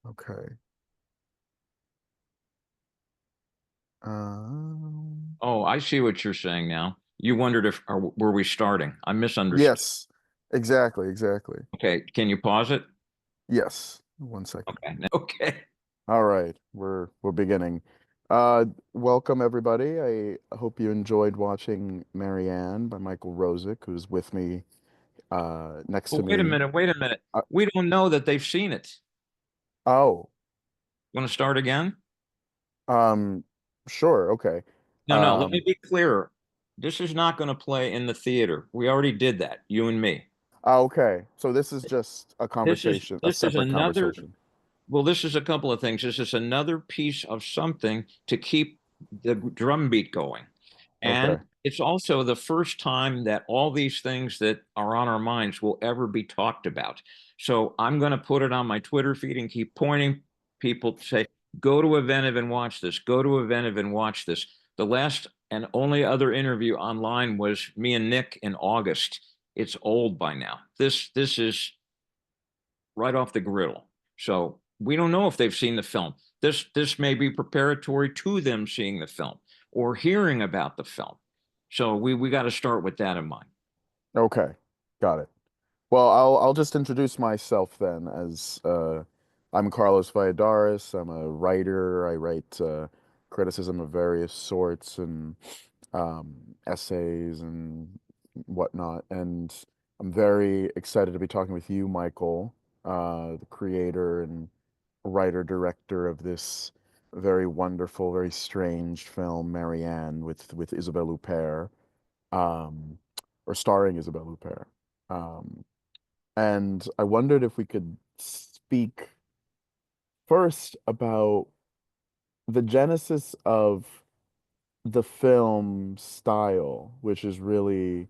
Okay. Um, Oh, I see what you're saying now. You wondered if or were we starting? I misunderstood. yes, exactly, exactly. Okay, can you pause it? Yes. 1 second. Okay. Okay. All right, we're beginning. Welcome everybody. I hope you enjoyed watching Marianne by Michael Rozek, who's with me next to Well, wait a me. minute. Wait a minute. Uh, We don't know that they've seen it. oh, Want to start again? um, sure, okay. No, no. Let me Um, be clear. This is not going to play in the theater. We already did that, you and me. okay. So this is just a This is conversation, a this is separate another. conversation. Well, this is a couple of things. This is another piece of something to keep the drum beat going. And Okay. it's also the first time that all these things that are on our minds will ever be talked about. So I'm going to put it on my Twitter feed and keep pointing people to say, go to Eventive and watch this. Go to Eventive and watch this. The last and only other interview online was me and Nick in August. It's old by now. This is right off the griddle. So we don't know if they've seen the film. This may be preparatory to them seeing the film or hearing about the film. So we got to start with that in mind. Okay. Got it. Well, I'll just introduce myself then as I'm Carlos Valladares. I'm a writer. I write criticism of various sorts and essays and whatnot. And I'm very excited to be talking with you, Michael, the creator and writer director of this very wonderful, very strange film, Marianne, with Isabelle Huppert, um, or starring Isabelle Huppert. Um, and I wondered if we could speak first about the genesis of the film style, which really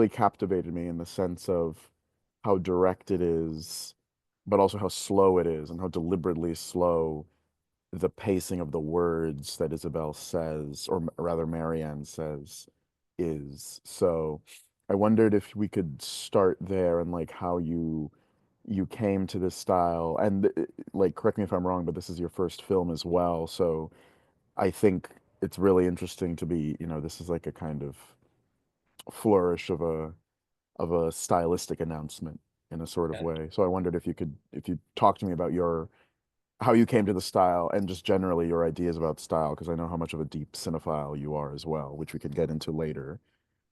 captivated me in the sense of how direct it is, but also how slow it is and how deliberately slow the pacing of the words that Isabel says, or rather Marianne says, is. So I wondered if we could start there and like how you came to this style. And like, correct me if I'm wrong, but this is your first film as well. So I think it's really interesting to be, this is like a kind of flourish of a stylistic announcement in a sort of way. So I wondered if you talk to me about your how you came to the style and just generally your ideas about style, because I know how much of a deep cinephile you are as well, which we could get into later.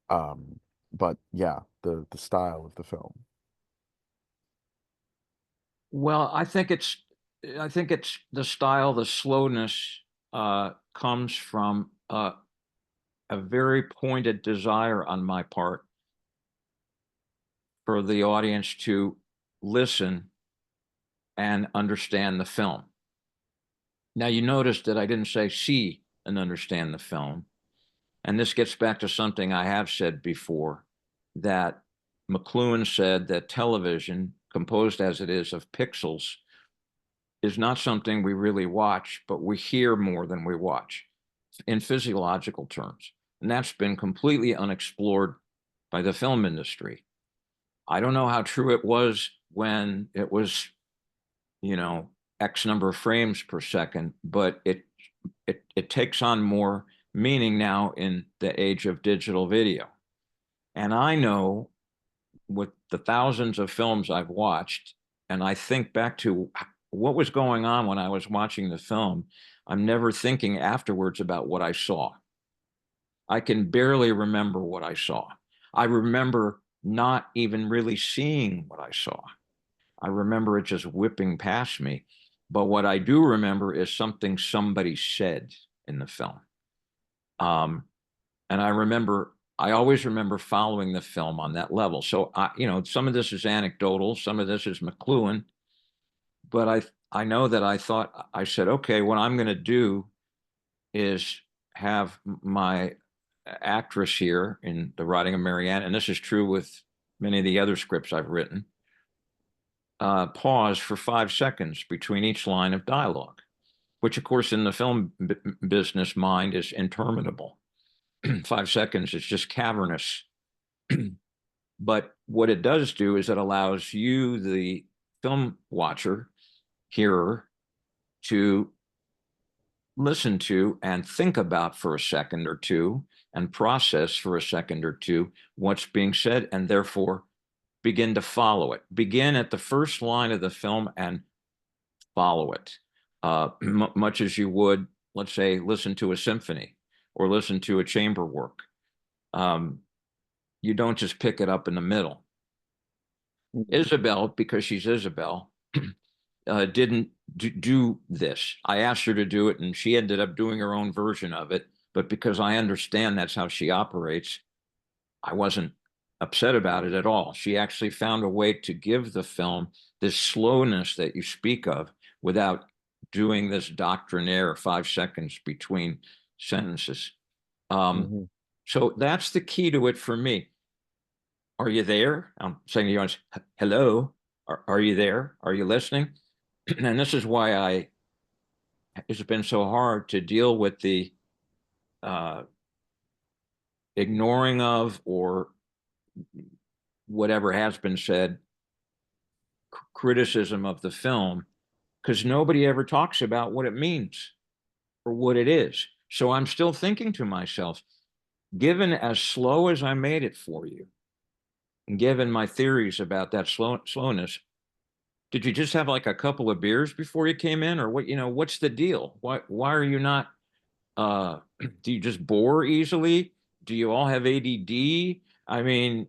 Um, but yeah, the style of the film. Well, I think it's the style, the slowness comes from a very pointed desire on my part for the audience to listen and understand the film. Now, you noticed that I didn't say see and understand the film. And this gets back to something I have said before that McLuhan said that television, composed as it is of pixels, is not something we really watch, but we hear more than we watch in physiological terms. And that's been completely unexplored by the film industry. I don't know how true it was when it was, you know, X number of frames per second, but it takes on more meaning now in the age of digital video. And I know with the thousands of films I've watched, and I think back to what was going on when I was watching the film, I'm never thinking afterwards about what I saw. I can barely remember what I saw. I remember not even really seeing what I saw. I remember it just whipping past me. But what I do remember is something somebody said in the film. Um, and I always remember following the film on that level. So some of this is anecdotal, some of this is McLuhan, but I know that I said, okay, what I'm going to do is have my actress here in the writing of Marianne, and this is true with many of the other scripts I've written, pause for 5 seconds between each line of dialogue, which, of course, in the film business mind is interminable. 5 seconds is just cavernous. But what it does do is it allows you, the film watcher, hearer to listen to and think about for a second or two and process for a second or two what's being said, and therefore begin to follow it. Begin at the first line of the film and follow it, much as you would, let's say, listen to a symphony or listen to a chamber work. Um, you don't just pick it up in the middle. Mhm. Isabelle, because she's Isabelle, didn't do this. I asked her to do it, and she ended up doing her own version of it. But because I understand that's how she operates, I wasn't upset about it at all. She actually found a way to give the film this slowness that you speak of without doing this doctrinaire 5 seconds between sentences. Um, Mhm. so that's the key to it for me. Are you there? I'm saying to you, hello, are you there? Are you listening? And this is why it's been so hard to deal with the uh, ignoring of or whatever has been said criticism of the film, because nobody ever talks about what it means or what it is. So I'm still thinking to myself, given as slow as I made it for you, and given my theories about that slowness, did you just have like a couple of beers before you came in, or what? What's the deal? Why are you not? Do you just bore easily? Do you all have ADD? I mean,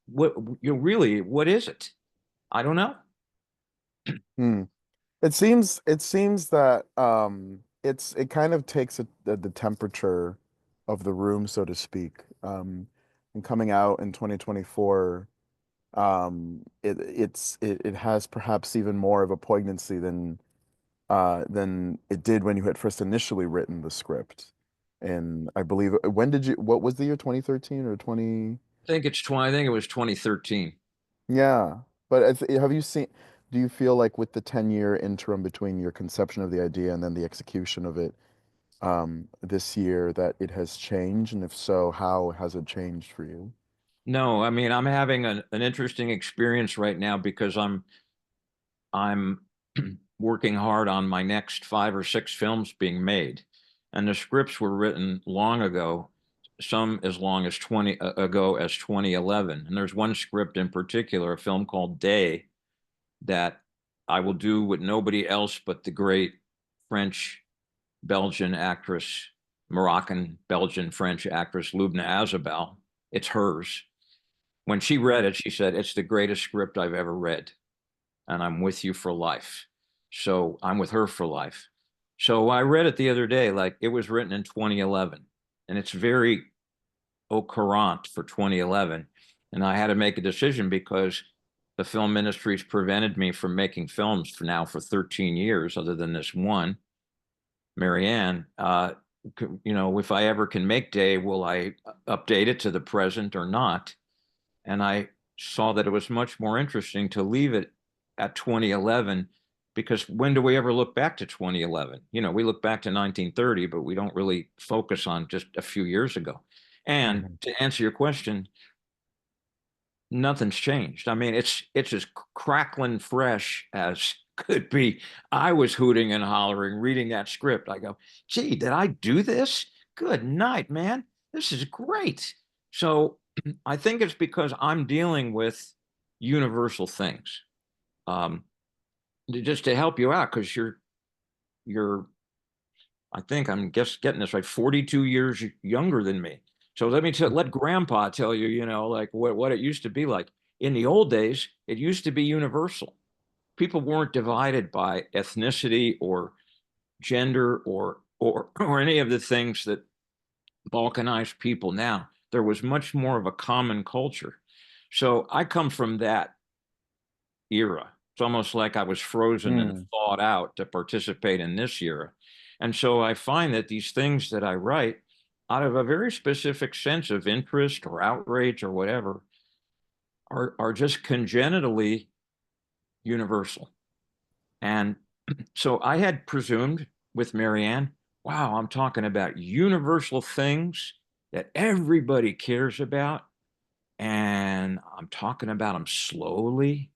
what really? What is it? I don't know. Hmm. It seems that it kind of takes the temperature of the room, so to speak. And coming out in 2024, it has perhaps even more of a poignancy than it did when you had first initially written the script. And I believe, what was the year, 2013 or 20? I think it was 2013. Yeah. But have you seen, do you feel like with the 10-year interim between your conception of the idea and then the execution of it this year that it has changed? And if so, how has it changed for you? No, I mean, I'm having an interesting experience right now because I'm working hard on my next 5 or 6 films being made. And the scripts were written long ago, some as long as 20 ago as 2011. And there's one script in particular, a film called Day, that I will do with nobody else but the great French Belgian actress, Moroccan Belgian French actress Lubna Azabal. It's hers. When she read it, she said, "It's the greatest script I've ever read, and I'm with you for life." So I'm with her for life. So I read it the other day, like it was written in 2011, and it's very au courant for 2011. And I had to make a decision because the film industry's prevented me from making films for 13 years, other than this one, Marianne. If I ever can make Day, will I update it to the present or not? And I saw that it was much more interesting to leave it at 2011, because when do we ever look back to 2011? We look back to 1930, but we don't really focus on just a few years ago. And Mhm. to answer your question, nothing's changed. I mean, it's as crackling fresh as could be. I was hooting and hollering reading that script. I go, gee, did I do this? Good night, man. This is great. So I think it's because I'm dealing with universal things. Um, just to help you out, because you're I think I'm guess getting this right, 42 years younger than me. So let grandpa tell you, like what it used to be like. In the old days, it used to be universal. People weren't divided by ethnicity or gender or any of the things that balkanize people now. There was much more of a common culture. So I come from that era. It's almost like I was frozen and Mm. thawed out to participate in this era. And so I find that these things that I write, out of a very specific sense of interest or outrage or whatever, are just congenitally universal. And so I had presumed with Marianne, wow, I'm talking about universal things that everybody cares about. And I'm talking about them slowly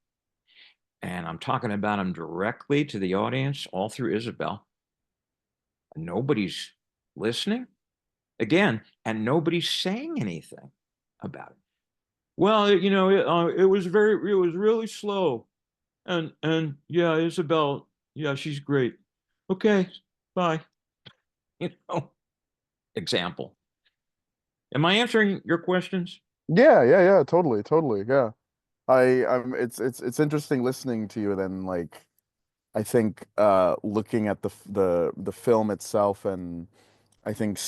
and I'm talking about them directly to the audience all through Isabelle. Nobody's listening again, and nobody's saying anything about it. Well, it was really slow, and yeah, Isabelle, yeah, she's great. Okay, bye. You know, example. Am I answering your questions? Yeah, yeah, yeah, totally, totally. Yeah. It's interesting listening to you then like I think looking at the film itself and I think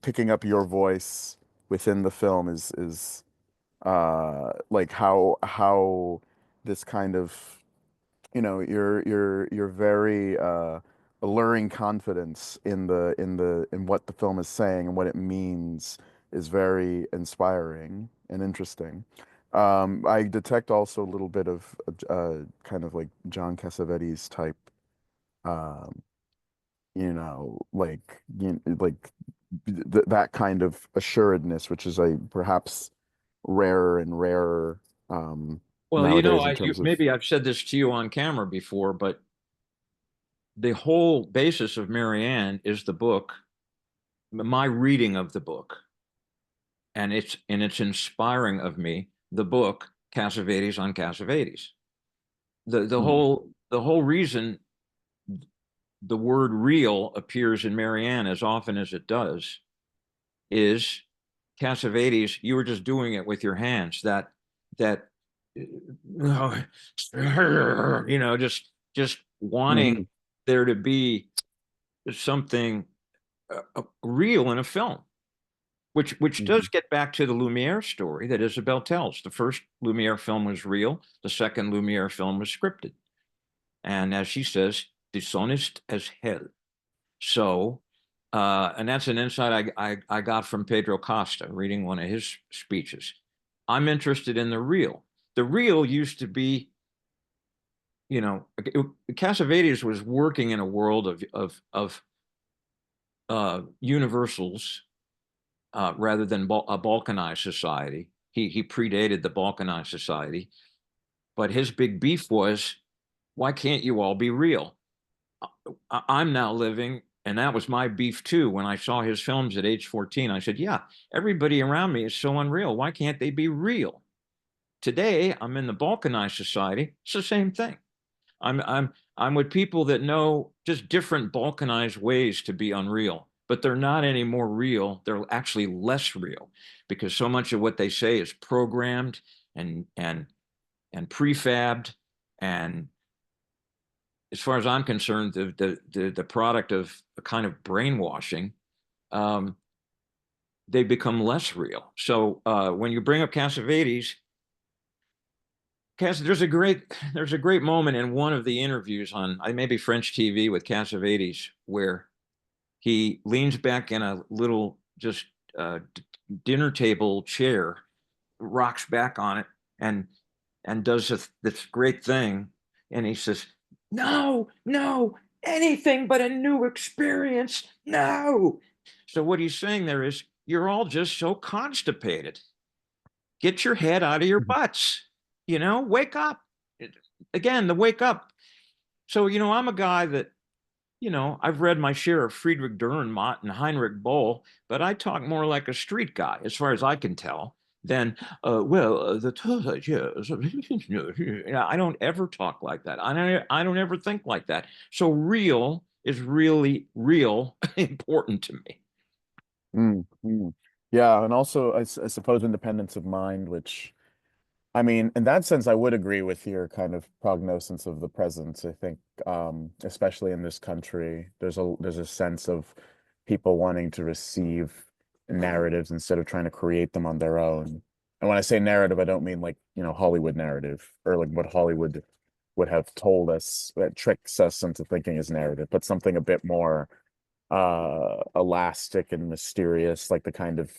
picking up your voice within the film is like how this kind of your very alluring confidence in in what the film is saying and what it means is very inspiring and interesting. I detect also a little bit of kind of like John Cassavetes type, um, like that kind of assuredness, which is a perhaps rarer and rarer Well, nowadays in terms of. maybe I've said this to you on camera before, but the whole basis of Marianne is the book, my reading of the book, and it's inspiring of me, the book Cassavetes on Cassavetes. Mm, The whole reason the word real appears in Marianne as often as it does is Cassavetes, you were just doing it with your hands. That just wanting mhm, there to be something real in a film, which mhm, does get back to the Lumiere story that Isabelle tells. The first Lumiere film was real. The second Lumiere film was scripted, and as she says, dishonest as hell. So, and that's an insight I got from Pedro Costa reading one of his speeches. I'm interested in the real. The real used to be, Cassavetes was working in a world of universals rather than a balkanized society. He predated the balkanized society, but his big beef was, why can't you all be real? I'm now living, and that was my beef too. When I saw his films at age 14, I said, yeah, everybody around me is so unreal. Why can't they be real? Today, I'm in the balkanized society. It's the same thing. I'm with people that know just different balkanized ways to be unreal, but they're not any more real. They're actually less real because so much of what they say is programmed and and and prefabbed, and as far as I'm concerned, the product of a kind of brainwashing, um, they become less real. So when you bring up Cassavetes, there's a great moment in one of the interviews on maybe French TV with Cassavetes where he leans back in a little just dinner table chair, rocks back on it, and does this great thing. And he says, no, no, anything but a new experience. No. So what he's saying there is, you're all just so constipated. Get your head out of your mhm, butts. Wake up. Again, the wake up. So, I'm a guy that, I've read my share of Friedrich Dürrenmatt and Heinrich Boll, but I talk more like a street guy, as far as I can tell, than, the Tote, yes. I don't ever talk like that. I don't ever think like that. So real is really, real important to me. mm. Yeah, and also I suppose independence of mind, which I mean, in that sense, I would agree with your kind of prognosis of the present. I think, especially in this country, there's a sense of people wanting to receive narratives instead of trying to create them on their own. And when I say narrative, I don't mean like, Hollywood narrative or like what Hollywood would have told us that tricks us into thinking is narrative, but something a bit more elastic and mysterious, like the kind of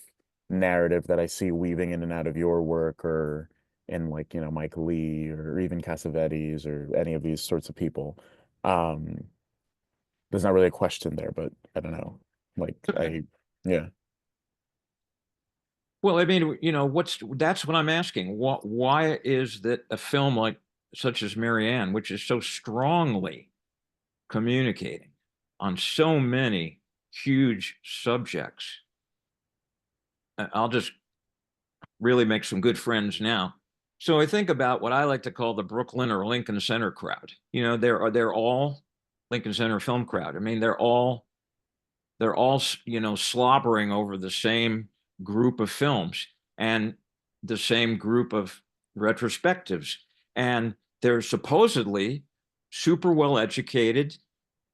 narrative that I see weaving in and out of your work or in like, Mike Lee or even Cassavetes or any of these sorts of people. Um, there's not really a question there, but I don't know. Like Okay. yeah. Well, I mean, that's what I'm asking. Why is that a film like such as Marianne, which is so strongly communicating on so many huge subjects. I'll just really make some good friends now. So I think about what I like to call the Brooklyn or Lincoln Center crowd. They're all Lincoln Center film crowd. I mean, they're all slobbering over the same group of films and the same group of retrospectives, and they're supposedly super well educated,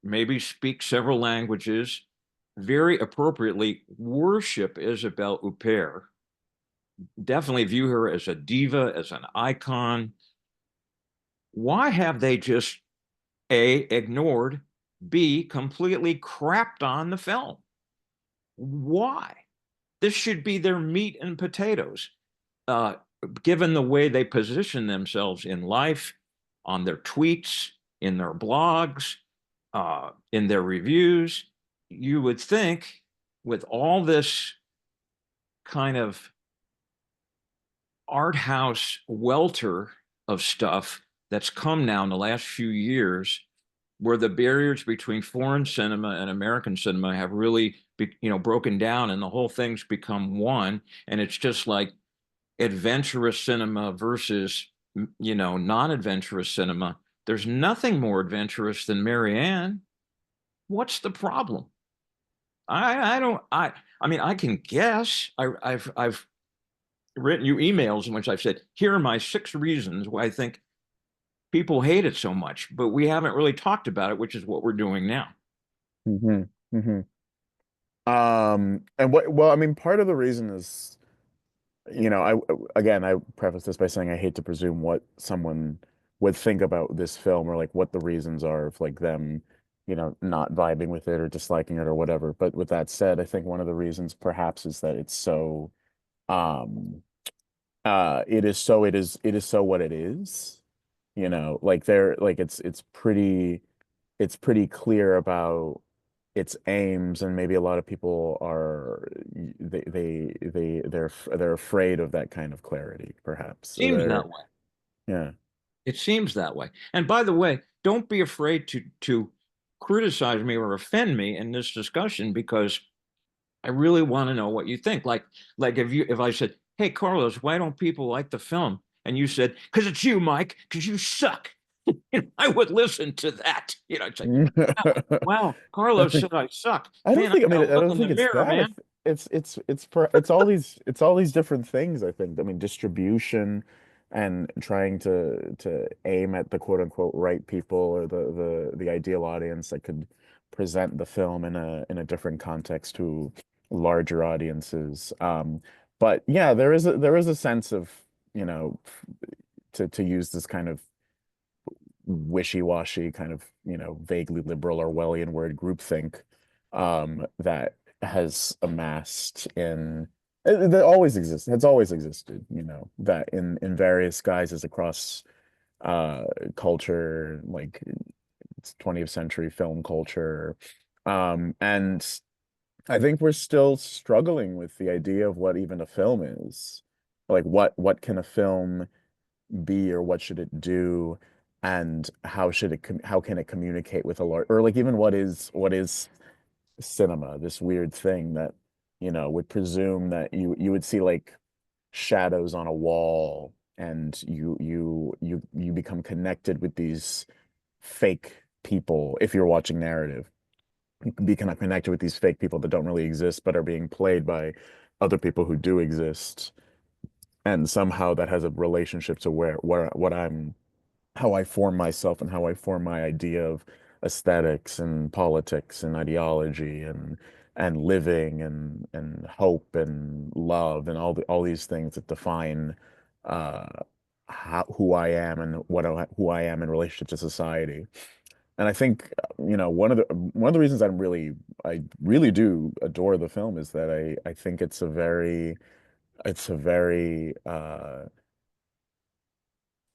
maybe speak several languages, very appropriately worship Isabelle Huppert, definitely view her as a diva, as an icon. Why have they just A, ignored, B, completely crapped on the film? Why? This should be their meat and potatoes. Uh, Given the way they position themselves in life, on their tweets, in their blogs, in their reviews, you would think with all this kind of art house welter of stuff that's come now in the last few years, where the barriers between foreign cinema and American cinema have really broken down, and the whole thing's become one, and it's just like adventurous cinema versus non-adventurous cinema. There's nothing more adventurous than Marianne. What's the problem? I don't I mean, I can guess. I've written you emails in which I've said, here are my 6 reasons why I think people hate it so much, but we haven't really talked about it, which is what we're doing now. Hmm. Hmm. And well, I mean, part of the reason is, I preface this by saying I hate to presume what someone would think about this film or like what the reasons are of like them, not vibing with it or disliking it or whatever. But with that said, I think one of the reasons perhaps is that it's so, um, it is so what it is, like it's pretty clear about its aims, and maybe a lot of people are they're afraid of that kind of clarity, perhaps. So Seems that way. yeah. It seems that way. And by the way, don't be afraid to criticize me or offend me in this discussion, because I really want to know what you think. Like if I said, "Hey Carlos, why don't people like the film?" and you said, "Because it's you, Mike, because you suck." I would listen to that. It's like, wow, Carlos said I suck. I don't Man, I think, I mean, gotta I look don't in the think it's mirror, that. man. It's all these different things, I think. I mean, distribution and trying to aim at the quote unquote right people or the ideal audience that could present the film in a different context to larger audiences. But yeah, there is a sense of, you know, to use this kind of wishy-washy kind of, vaguely liberal Orwellian word groupthink, that has amassed that always exists, has always existed, that in various guises across uh culture, like it's 20th century film culture. And I think we're still struggling with the idea of what even a film is. Like what can a film be, or what should it do, and how can it communicate with a large, or like even what is cinema, this weird thing that would presume that you would see like shadows on a wall, and you become connected with these fake people. If you're watching narrative, you can become connected with these fake people that don't really exist but are being played by other people who do exist, and somehow that has a relationship to where what I'm how I form myself and how I form my idea of aesthetics and politics and ideology and living and hope and love and all these things that define uh who I am and who I am in relationship to society. And I think, one of the reasons I really do adore the film is that I think it's a very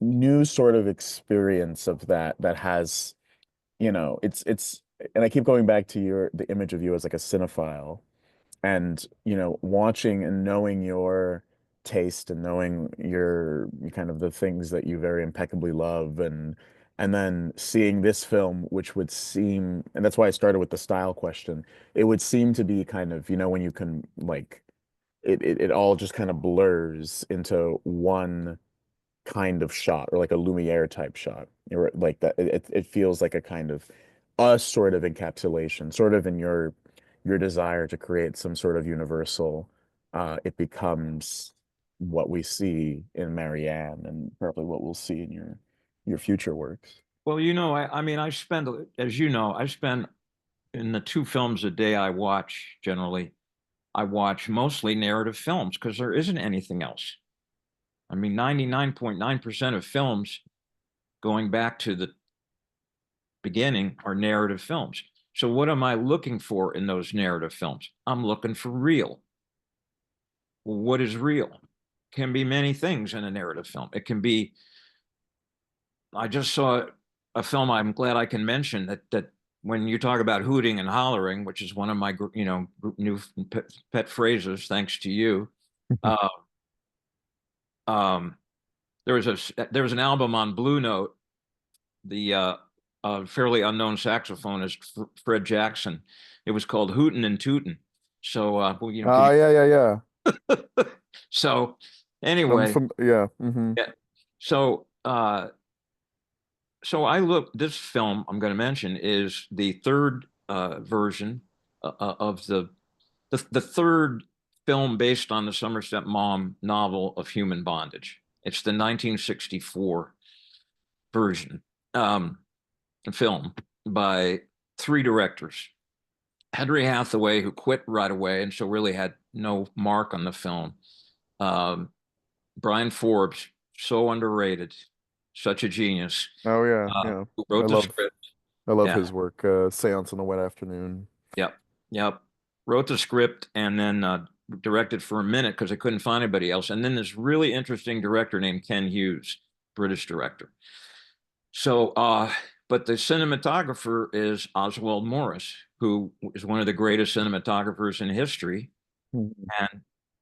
new sort of experience of that has, it's and I keep going back to the image of you as like a cinephile, and watching and knowing your taste and knowing your kind of the things that you very impeccably love, and then seeing this film, which would seem, and that's why I started with the style question. It would seem to be kind of, when you can like it all just kind of blurs into one kind of shot, or like a Lumiere type shot, or like that. It feels like a kind of a sort of encapsulation, sort of in your desire to create some sort of universal. It becomes what we see in Marianne, and probably what we'll see in your future works. Well, I mean, I spend, as you know, I spend in the two films a day I watch generally. I watch mostly narrative films because there isn't anything else. I mean, 99.9% of films going back to the beginning are narrative films. So what am I looking for in those narrative films? I'm looking for real. Well, what is real? Can be many things in a narrative film. It can be, I just saw a film I'm glad I can mention that when you talk about hooting and hollering, which is one of my new pet phrases, thanks to you. Uh, um, there was an album on Blue Note, the fairly unknown saxophonist Fred Jackson. It was called Hootin' and Tootin'. So well, could Oh, yeah, yeah, yeah. you? So anyway, Yeah. Hmm. yeah. So I look. This film I'm going to mention is the third version of the third film based on the Somerset Maugham novel of Human Bondage. It's the 1964 version film by three directors. Henry Hathaway, who quit right away and so really had no mark on the film. Um, Brian Forbes, so underrated, such a genius, Oh, yeah, yeah. who I wrote the love script. I love Yeah, his work. Seance on a Wet Afternoon. yep, yep. Wrote the script and then directed for a minute because I couldn't find anybody else. And then this really interesting director named Ken Hughes, British director. So, but the cinematographer is Oswald Morris, who is one of the greatest cinematographers in history, Mhm.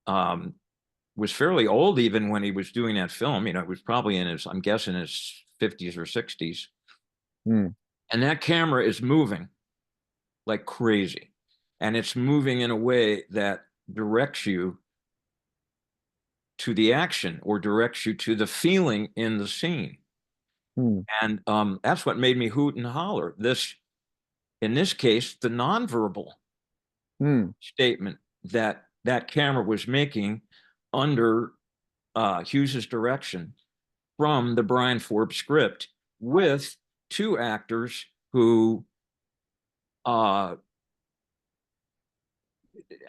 and was fairly old even when he was doing that film. It was probably in his, I'm guessing, his 50s or 60s. Mm. And that camera is moving like crazy. And it's moving in a way that directs you to the action or directs you to the feeling in the scene. Mm. And that's what made me hoot and holler. In this case, the nonverbal Mm. statement that that camera was making under Hughes's direction from the Brian Forbes script with two actors who uh,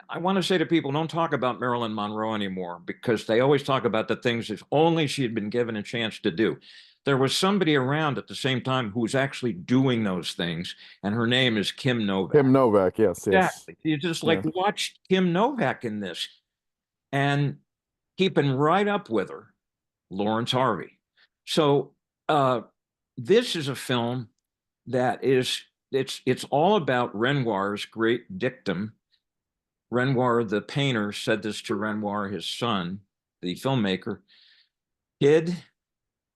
I want to say to people, don't talk about Marilyn Monroe anymore because they always talk about the things if only she had been given a chance to do. There was somebody around at the same time who was actually doing those things, and her name is Kim Novak. Kim Novak, yes, yes. Exactly. You just like Yeah. watch Kim Novak in this and keeping right up with her, Lawrence Harvey. So uh, this is a film that is it's all about Renoir's great dictum. Renoir, the painter, said this to Renoir, his son, the filmmaker. Kid,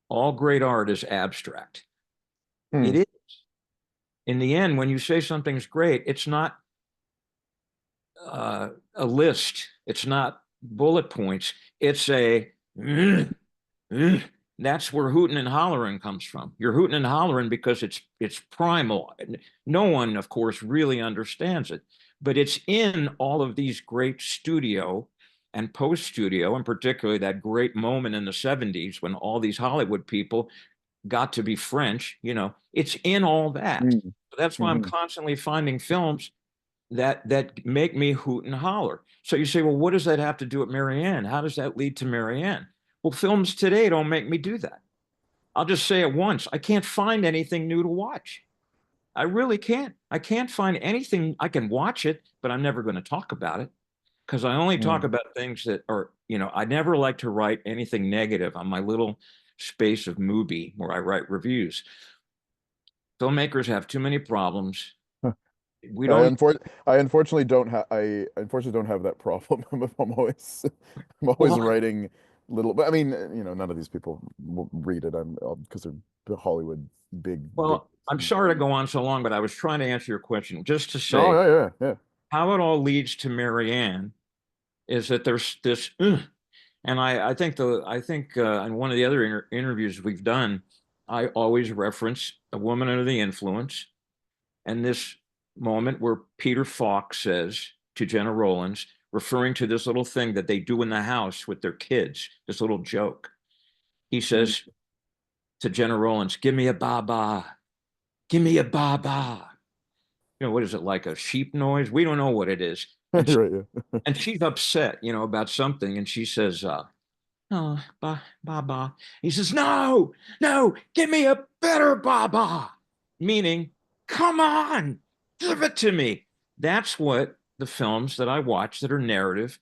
all great art is abstract. It Mm. is. In the end, when you say something's great, it's not a list. It's not bullet points. It's a that's where hooting and hollering comes from. You're hooting and hollering because it's primal. No one, of course, really understands it, but it's in all of these great studio and post studio, and particularly that great moment in the 70s when all these Hollywood people got to be French. It's in all that. Mm. So that's why I'm Hmm. constantly finding films that make me hoot and holler. So you say, well, what does that have to do with Marianne? How does that lead to Marianne? Well, films today don't make me do that. I'll just say it once. I can't find anything new to watch. I really can't. I can't find anything. I can watch it, but I'm never going to talk about it because I only talk Mm. about things that are, I never like to write anything negative on my little space of Mubi where I write reviews. Filmmakers have too many problems. We don't. I unfortunately don't have that problem. I'm always Well, writing little, but I mean, none of these people will read it. I'm because they're the Hollywood big. I'm sorry to go on so long, but I was trying to answer your question just to No, say yeah. how it all leads to Marianne is that there's this, and I think in one of the other interviews we've done, I always reference a woman under the influence, and this moment where Peter Falk says to Jenna Rollins, referring to this little thing that they do in the house with their kids, this little joke. He Mm. says to Jenna Rollins, "Give me a ba ba, give me a ba ba." What is it, like a sheep noise? We don't know what it is. You're right, yeah. And she's upset, about something, and she says, "Oh, ba ba." He says, "No, no, give me a better ba ba," meaning, "Come on, give it to me." That's what the films that I watch that are narrative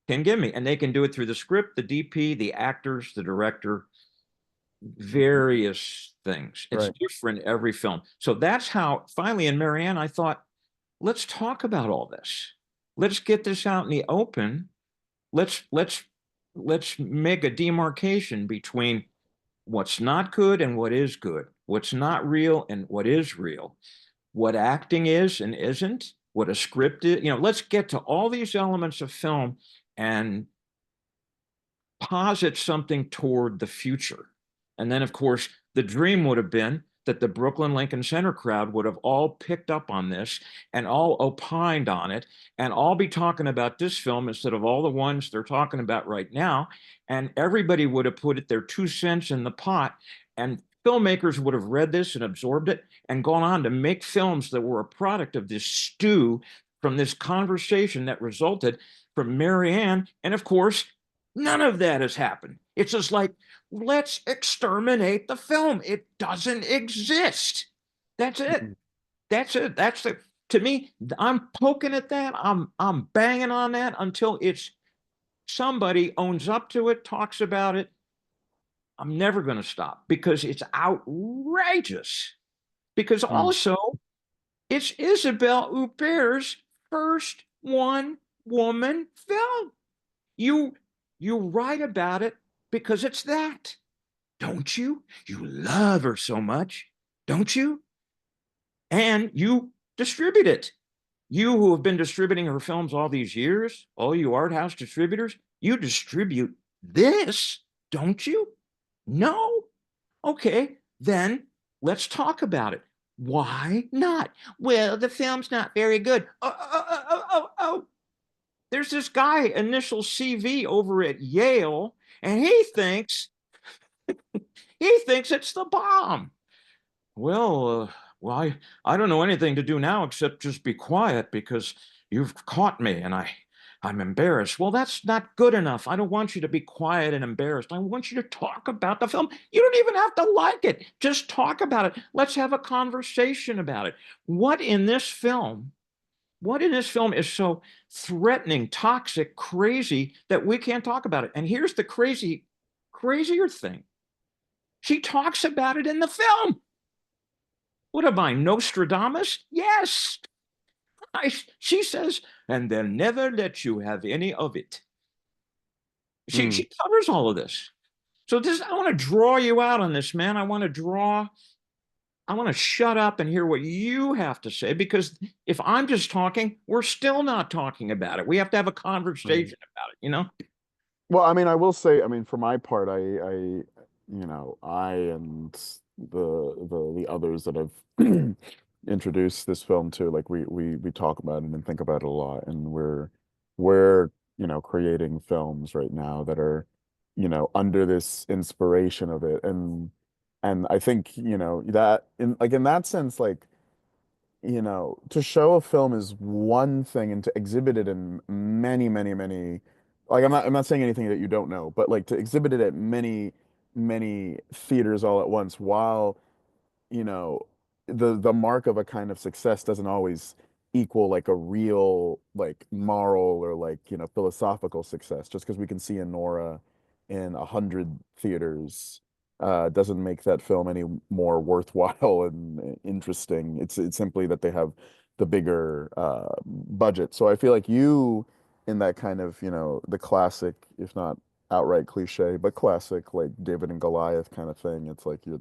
can give me, and they can do it through the script, the DP, the actors, the director, various things. It's Right. different every film. So that's how finally in Marianne, I thought, let's talk about all this. Let's get this out in the open. Let's make a demarcation between what's not good and what is good, what's not real and what is real, what acting is and isn't, what a script is. Let's get to all these elements of film and posit something toward the future. And then, of course, the dream would have been that the Brooklyn Lincoln Center crowd would have all picked up on this and all opined on it and all be talking about this film instead of all the ones they're talking about right now. And everybody would have put it their 2 cents in the pot. And filmmakers would have read this and absorbed it and gone on to make films that were a product of this stew from this conversation that resulted from Marianne. And of course, none of that has happened. It's just like, let's exterminate the film. It doesn't exist. That's it. Mm. That's it. That's the to me, I'm poking at that. I'm banging on that until it's somebody owns up to it, talks about it. I'm never going to stop because it's outrageous. Because Mm. also, it's Isabelle Huppert's first one woman film. You you write about it because it's that, don't you? You love her so much, don't you? And you distribute it. You who have been distributing her films all these years, all you art house distributors, you distribute this, don't you? No? Okay, then let's talk about it. Why not? Well, the film's not very good. Oh. There's this guy, initial CV over at Yale, and he thinks it's the bomb. Well, I don't know anything to do now except just be quiet because you've caught me and I'm embarrassed. Well, that's not good enough. I don't want you to be quiet and embarrassed. I want you to talk about the film. You don't even have to like it. Just talk about it. Let's have a conversation about it. What in this film what in this film is so threatening, toxic, crazy that we can't talk about it? And here's the crazier thing. She talks about it in the film. What am I, Nostradamus? Yes. She says, and they'll never let you have any of it. Mm. She covers all of this. So I want to draw you out on this, man. I want to shut up and hear what you have to say because if I'm just talking, we're still not talking about it. We have to have a Right. conversation about it. Well, I mean, I will say, I mean, for my part, I and the others that I've introduced this film to, like we talk about it and think about it a lot, and we're creating films right now that are under this inspiration of it, and I think that in that sense, like to show a film is one thing and to exhibit it in many, like I'm not saying anything that you don't know, but like to exhibit it at many theaters all at once while you know, the mark of a kind of success doesn't always equal like a real like moral or like philosophical success. Just because we can see a Nora in 100 theaters doesn't make that film any more worthwhile and interesting. It's simply that they have the bigger budget. So I feel like you, in that kind of, you know, the classic, if not outright cliche, but classic, like David and Goliath kind of thing. It's like you've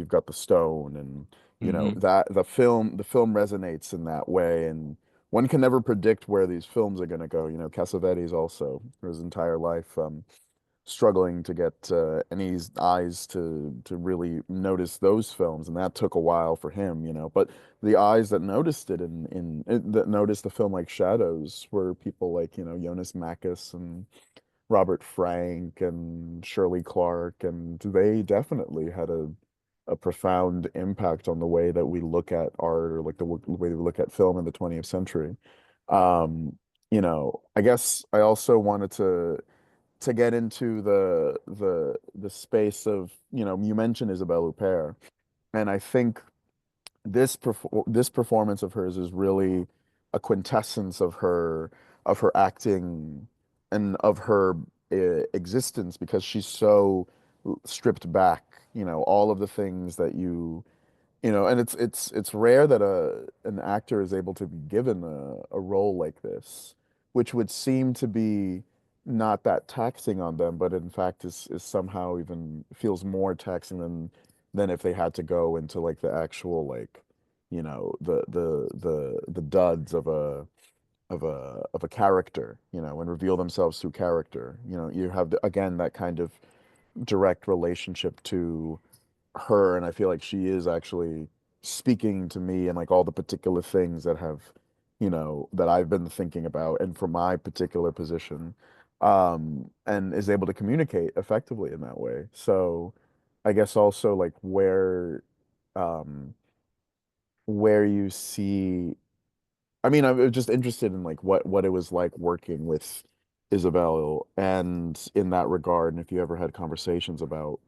got the stone, and you know Hmm. that the film resonates in that way, and one can never predict where these films are going to go. You know, Cassavetes also, for his entire life, struggling to get any eyes to really notice those films, and that took a while for him, you know. But the eyes that noticed it that noticed the film like Shadows were people like, you know, Jonas Makis and Robert Frank and Shirley Clark, and they definitely had a profound impact on the way that we look at art, or like the way that we look at film in the 20th century. Um, you know, I guess I also wanted to get into the space of, you know, you mentioned Isabelle Huppert, and I think this performance of hers is really a quintessence of her acting and of her existence, because she's so stripped back, you know, all of the things that you know, and it's rare that an actor is able to be given a role like this, which would seem to be not that taxing on them, but in fact is somehow even feels more taxing than if they had to go into like the actual, like, you know, the duds of a character, you know, and reveal themselves through character. You know, you have again that kind of direct relationship to her, and I feel like she is actually speaking to me and like all the particular things that have, you know, that I've been thinking about, and for my particular position, and is able to communicate effectively in that way. So I guess also like um, where you see, I mean, I'm just interested in like what it was like working with Isabel, and in that regard, and if you ever had conversations about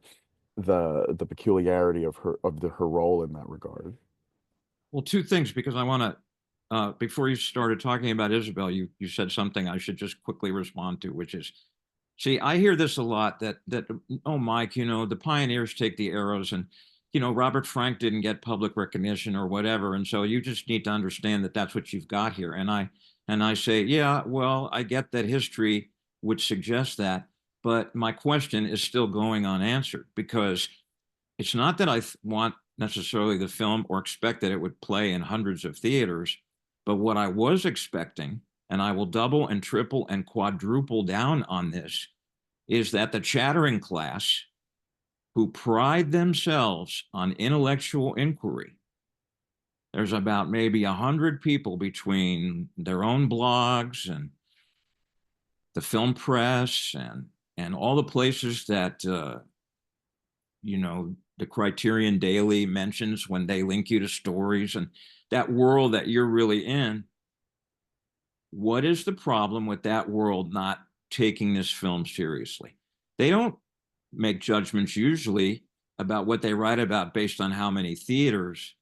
the peculiarity of her role in that regard. Well, two things, because I want to. Before you started talking about Isabel, you said something I should just quickly respond to, which is, see, I hear this a lot, that oh, Mike, you know, the pioneers take the arrows, and you know, Robert Frank didn't get public recognition or whatever, and so you just need to understand that that's what you've got here. And I say, yeah, well, I get that history would suggest that, but my question is still going unanswered, because it's not that I want necessarily the film or expect that it would play in hundreds of theaters, but what I was expecting, and I will double and triple and quadruple down on this, is that the chattering class, who pride themselves on intellectual inquiry, there's about maybe 100 people between their own blogs and the film press and all the places that you know, the Criterion Daily mentions when they link you to stories, and that world that you're really in. What is the problem with that world not taking this film seriously? They don't make judgments usually about what they write about based on how many theaters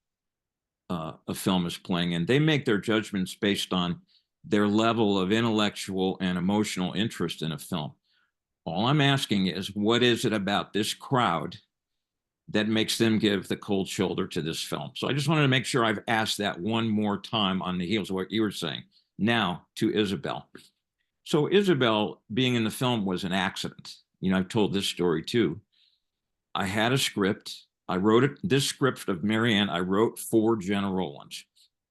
a film is playing in. They make their judgments based on their level of intellectual and emotional interest in a film. All I'm asking is, what is it about this crowd that makes them give the cold shoulder to this film? So I just wanted to make sure I've asked that one more time on the heels of what you were saying. Now to Isabel. So Isabel being in the film was an accident. You know, I've told this story too. I had a script. I wrote it, this script of Marianne, I wrote for Jenna Rollins.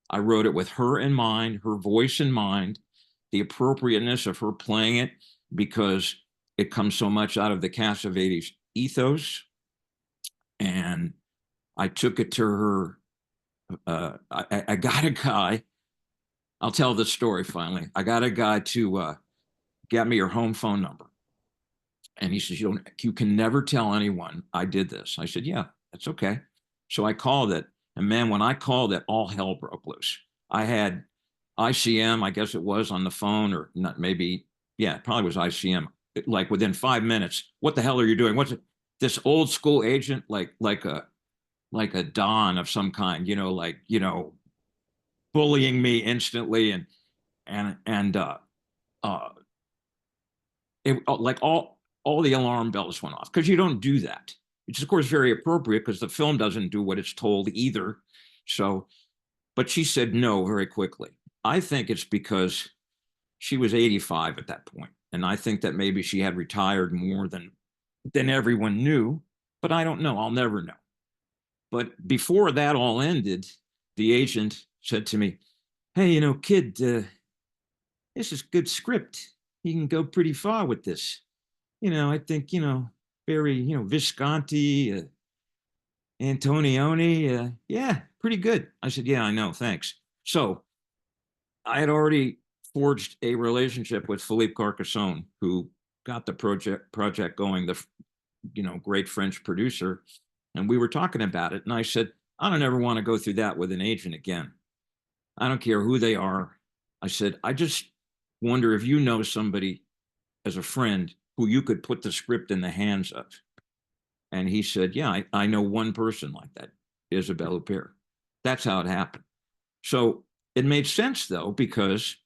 I wrote it with her in mind, her voice in mind, the appropriateness of her playing it, because it comes so much out of the Cassavetes ethos. And I took it to her. I got a guy. I'll tell the story finally. I got a guy to get me your home phone number. And he says, you can never tell anyone I did this. I said, yeah, that's okay. So I called it. And man, when I called it, all hell broke loose. I had ICM, I guess it was, on the phone, or not, maybe, yeah, it probably was ICM. Like within 5 minutes, what the hell are you doing? What's it? This old school agent, like a don of some kind, you know, like, you know, bullying me instantly, and uh it, like all the alarm bells went off, because you don't do that. It's of course very appropriate, because the film doesn't do what it's told either. So But she said no very quickly. I think it's because she was 85 at that point, and I think that maybe she had retired more than everyone knew. But I don't know. I'll never know. But before that all ended, the agent said to me, "Hey, kid, this is good script. You can go pretty far with this. I think, very, Visconti, Antonioni, yeah, pretty good." I said, "Yeah, I know, thanks." So I had already forged a relationship with Philippe Carcassonne, who got the project going, the great French producer, and we were talking about it. And I said, "I don't ever want to go through that with an agent again. I don't care who they are." I said, "I just wonder if you know somebody as a friend who you could put the script in the hands of." And he said, "Yeah, I know one person like that, Isabelle Huppert." That's how it happened. So it made sense, though, because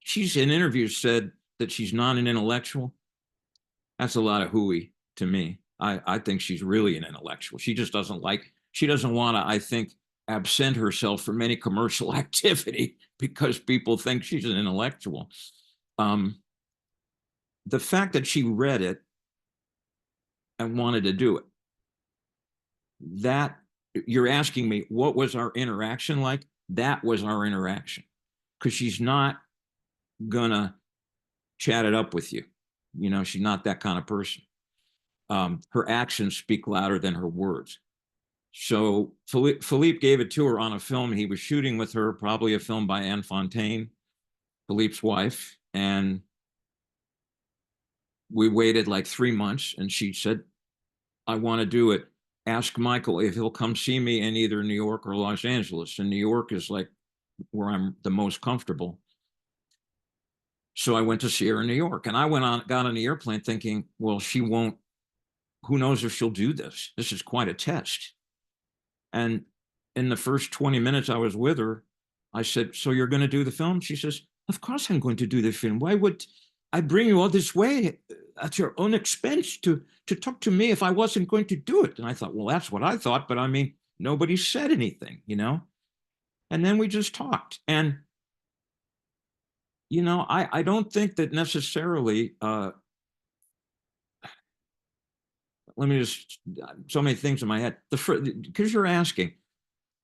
she's in interviews said that she's not an intellectual. That's a lot of hooey to me. I think she's really an intellectual. She doesn't want to, I think, absent herself from any commercial activity because people think she's an intellectual. Um, the fact that she read it and wanted to do it, that you're asking me, what was our interaction like? That was our interaction, because she's not gonna chat it up with you. She's not that kind of person. Her actions speak louder than her words. So Philippe gave it to her on a film he was shooting with her, probably a film by Anne Fontaine, Philippe's wife. And we waited like 3 months, and she said, "I want to do it. Ask Michael if he'll come see me in either New York or Los Angeles." And New York is like where I'm the most comfortable. So I went to see her in New York, and I got on the airplane thinking, well, she won't, who knows if she'll do this? This is quite a test. And in the first 20 minutes I was with her, I said, "So you're going to do the film?" She says, "Of course I'm going to do the film. Why would I bring you all this way at your own expense to talk to me if I wasn't going to do it?" And I thought, well, that's what I thought. But I mean, nobody said anything. And then we just talked. And, I don't think that necessarily, let me just, so many things in my head. Because you're asking,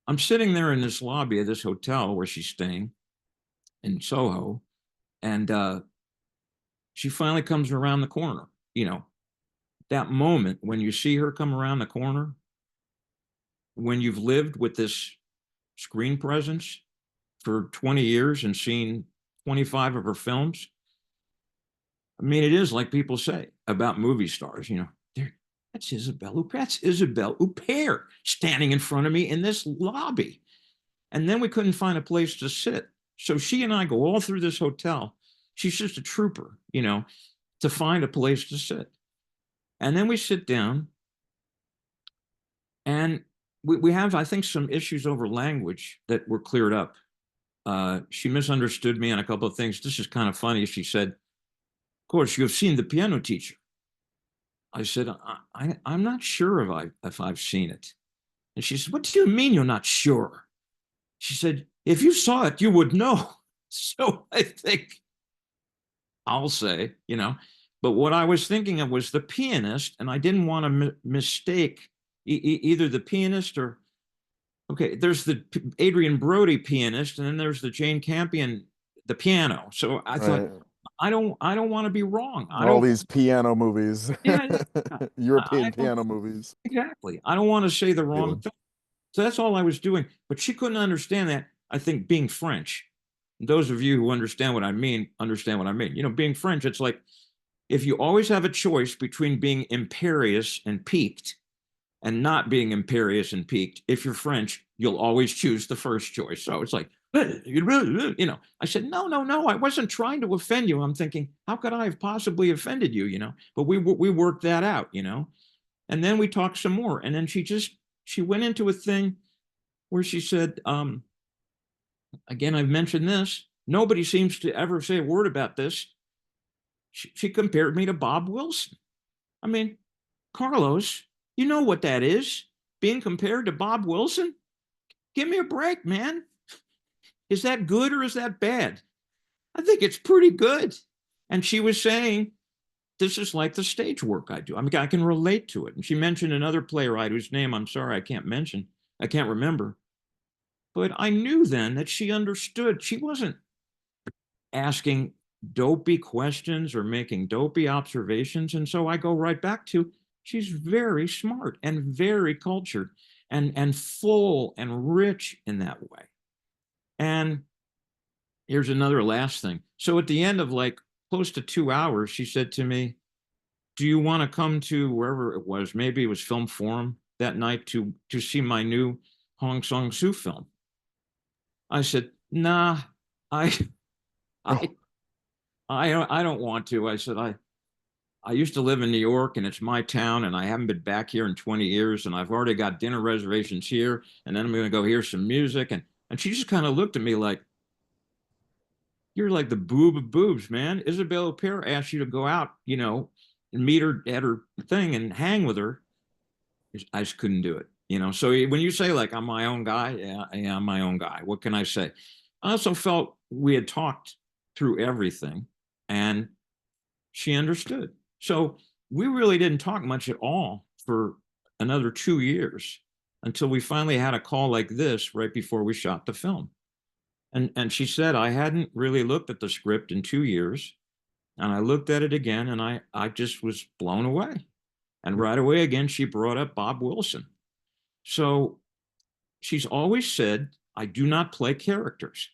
I'm sitting there in this lobby of this hotel where she's staying in Soho, and she finally comes around the corner. That moment when you see her come around the corner, when you've lived with this screen presence for 20 years and seen 25 of her films. I mean, it is like people say about movie stars, that's Isabelle Huppert standing in front of me in this lobby. And then we couldn't find a place to sit. So she and I go all through this hotel. She's just a trooper, to find a place to sit. And then we sit down, and we have, I think, some issues over language that were cleared up. She misunderstood me on a couple of things. This is kind of funny. She said, "Of course, you have seen The Piano Teacher." I said, I'm not sure if I've seen it." And she said, "What do you mean you're not sure?" She said, "If you saw it, you would know." So I think I'll say, but what I was thinking of was the pianist, and I didn't want to mistake either the pianist or, okay, there's the Adrian Brody pianist, and then there's the Jane Campion, the piano. So I thought, Right. I don't want to be wrong. I All don't, these piano movies, yeah, yeah. I European don't, piano movies. exactly. I don't want to say the wrong Feeling. thing. So that's all I was doing. But she couldn't understand that. I think being French, those of you who understand what I mean, understand what I mean. Being French, it's like if you always have a choice between being imperious and piqued and not being imperious and piqued, if you're French, you'll always choose the first choice. So it's like, I said, no, no, no, I wasn't trying to offend you. I'm thinking, how could I have possibly offended you? But we worked that out. And then we talked some more. And then she went into a thing where she said, again, I've mentioned this. Nobody seems to ever say a word about this. She compared me to Bob Wilson. I mean, Carlos, you know what that is? Being compared to Bob Wilson? Give me a break, man. Is that good or is that bad? I think it's pretty good. And she was saying, this is like the stage work I do. I mean, I can relate to it. And she mentioned another playwright whose name I'm sorry I can't mention. I can't remember. But I knew then that she understood. She wasn't asking dopey questions or making dopey observations. And so I go right back to she's very smart and very cultured and full and rich in that way. And here's another last thing. So at the end of like close to 2 hours, she said to me, do you want to come to wherever it was? Maybe it was Film Forum that night to see my new Hong Song-soo film. I said, nah, I Oh, I I don't want to. I said, I used to live in New York and it's my town and I haven't been back here in 20 years and I've already got dinner reservations here and then I'm going to go hear some music and she just kind of looked at me like you're like the boob of boobs, man. Isabelle Huppert asked you to go out, and meet her at her thing and hang with her. I just couldn't do it, So when you say like I'm my own guy, yeah, I'm my own guy. What can I say? I also felt we had talked through everything and she understood. So we really didn't talk much at all for another 2 years until we finally had a call like this right before we shot the film. And she said I hadn't really looked at the script in 2 years, and I looked at it again, and I just was blown away. And right away again, she brought up Bob Wilson. So she's always said, I do not play characters.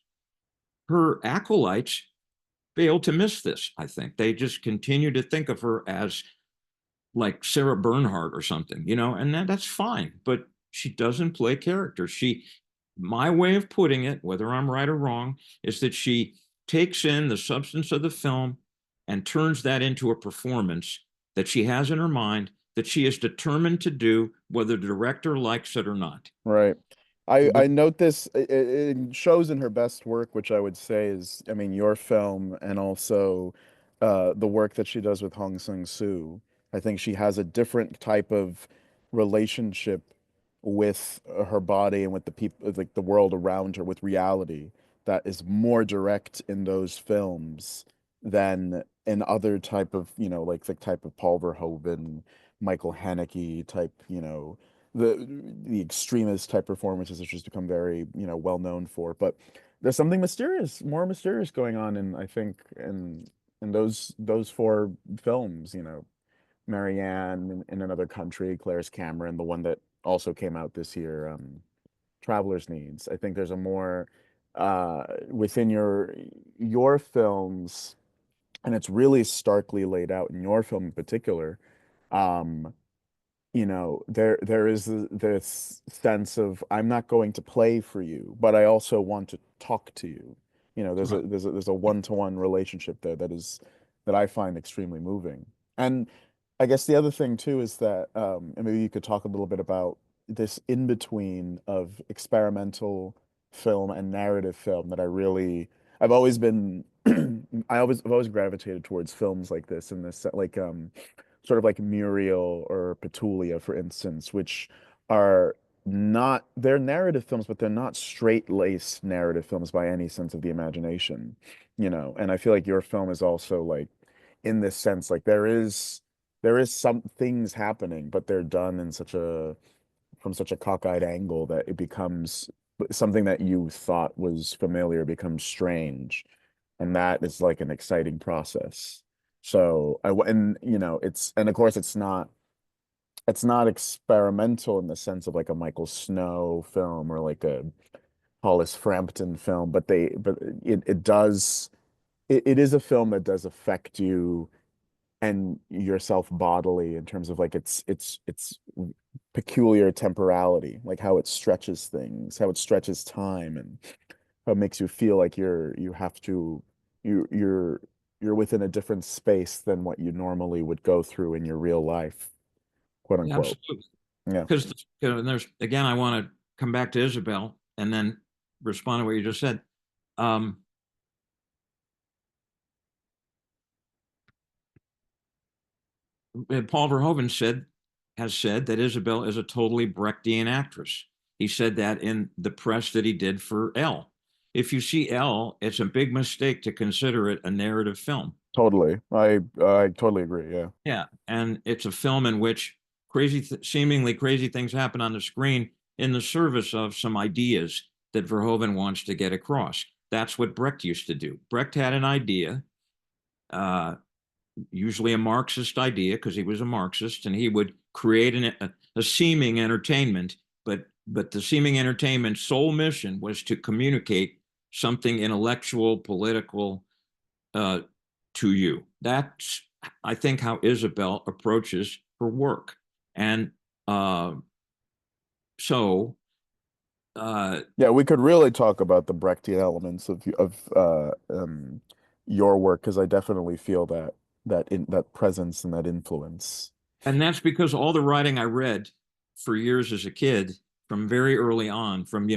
Her acolytes fail to miss this, I think. They just continue to think of her as like Sarah Bernhardt or something, and that's fine. But she doesn't play characters. My way of putting it, whether I'm right or wrong, is that she takes in the substance of the film and turns that into a performance that she has in her mind that she is determined to do, whether the director likes it or not. right. I But note this, it shows in her best work, which I would say is, I mean, your film and also the work that she does with Hong Sang-soo. I think she has a different type of relationship with her body and with the people, like the world around her, with reality that is more direct in those films than in other type of, like the type of Paul Verhoeven, Michael Haneke type, the extremist type performances, which has become very, well known for. But there's something mysterious, more mysterious going on in, I think, in those four films, Marianne in Another Country, Claire's Cameron, the one that also came out this year, Traveler's Needs. I think there's a more within your films, and it's really starkly laid out in your film in particular. Um, there is this sense of I'm not going to play for you, but I also want to talk to you. There's a one-to-one relationship there that I find extremely moving. And I guess the other thing too is that, and maybe you could talk a little bit about this in between of experimental film and narrative film that I've always been I've always gravitated towards films like this and this like sort of like Muriel or Petulia, for instance, which are not, they're narrative films, but they're not straight-laced narrative films by any sense of the imagination, And I feel like your film is also like in this sense, like there is some things happening, but they're done in such a from such a cockeyed angle that it becomes something that you thought was familiar becomes strange, and that is like an exciting process. So and it's and of course it's not experimental in the sense of like a Michael Snow film or like a Hollis Frampton film, but it is a film that does affect you and yourself bodily in terms of like its peculiar temporality, like how it stretches things, how it stretches time, and how it makes you feel like you have to you you're within a different space than what you normally would go through in your real life, quote yeah, unquote. absolutely. Yeah. Because there's again, I want to come back to Isabel and then respond to what you just said. Um, Paul Verhoeven has said that Isabel is a totally Brechtian actress. He said that in the press that he did for Elle. If you see Elle, it's a big mistake to consider it a narrative film. Totally. I totally agree. Yeah. Yeah, and it's a film in which seemingly crazy things happen on the screen in the service of some ideas that Verhoeven wants to get across. That's what Brecht used to do. Brecht had an idea, uh, usually a Marxist idea, because he was a Marxist, and he would create a seeming entertainment, but the seeming entertainment's sole mission was to communicate something intellectual, political, uh, to you. That's, I think, how Isabelle approaches her work. And uh, so, uh, Yeah, we could really talk about the Brechtian elements of your work because I definitely feel that presence and that influence. and that's because all the writing I read for years as a kid, from very early on, from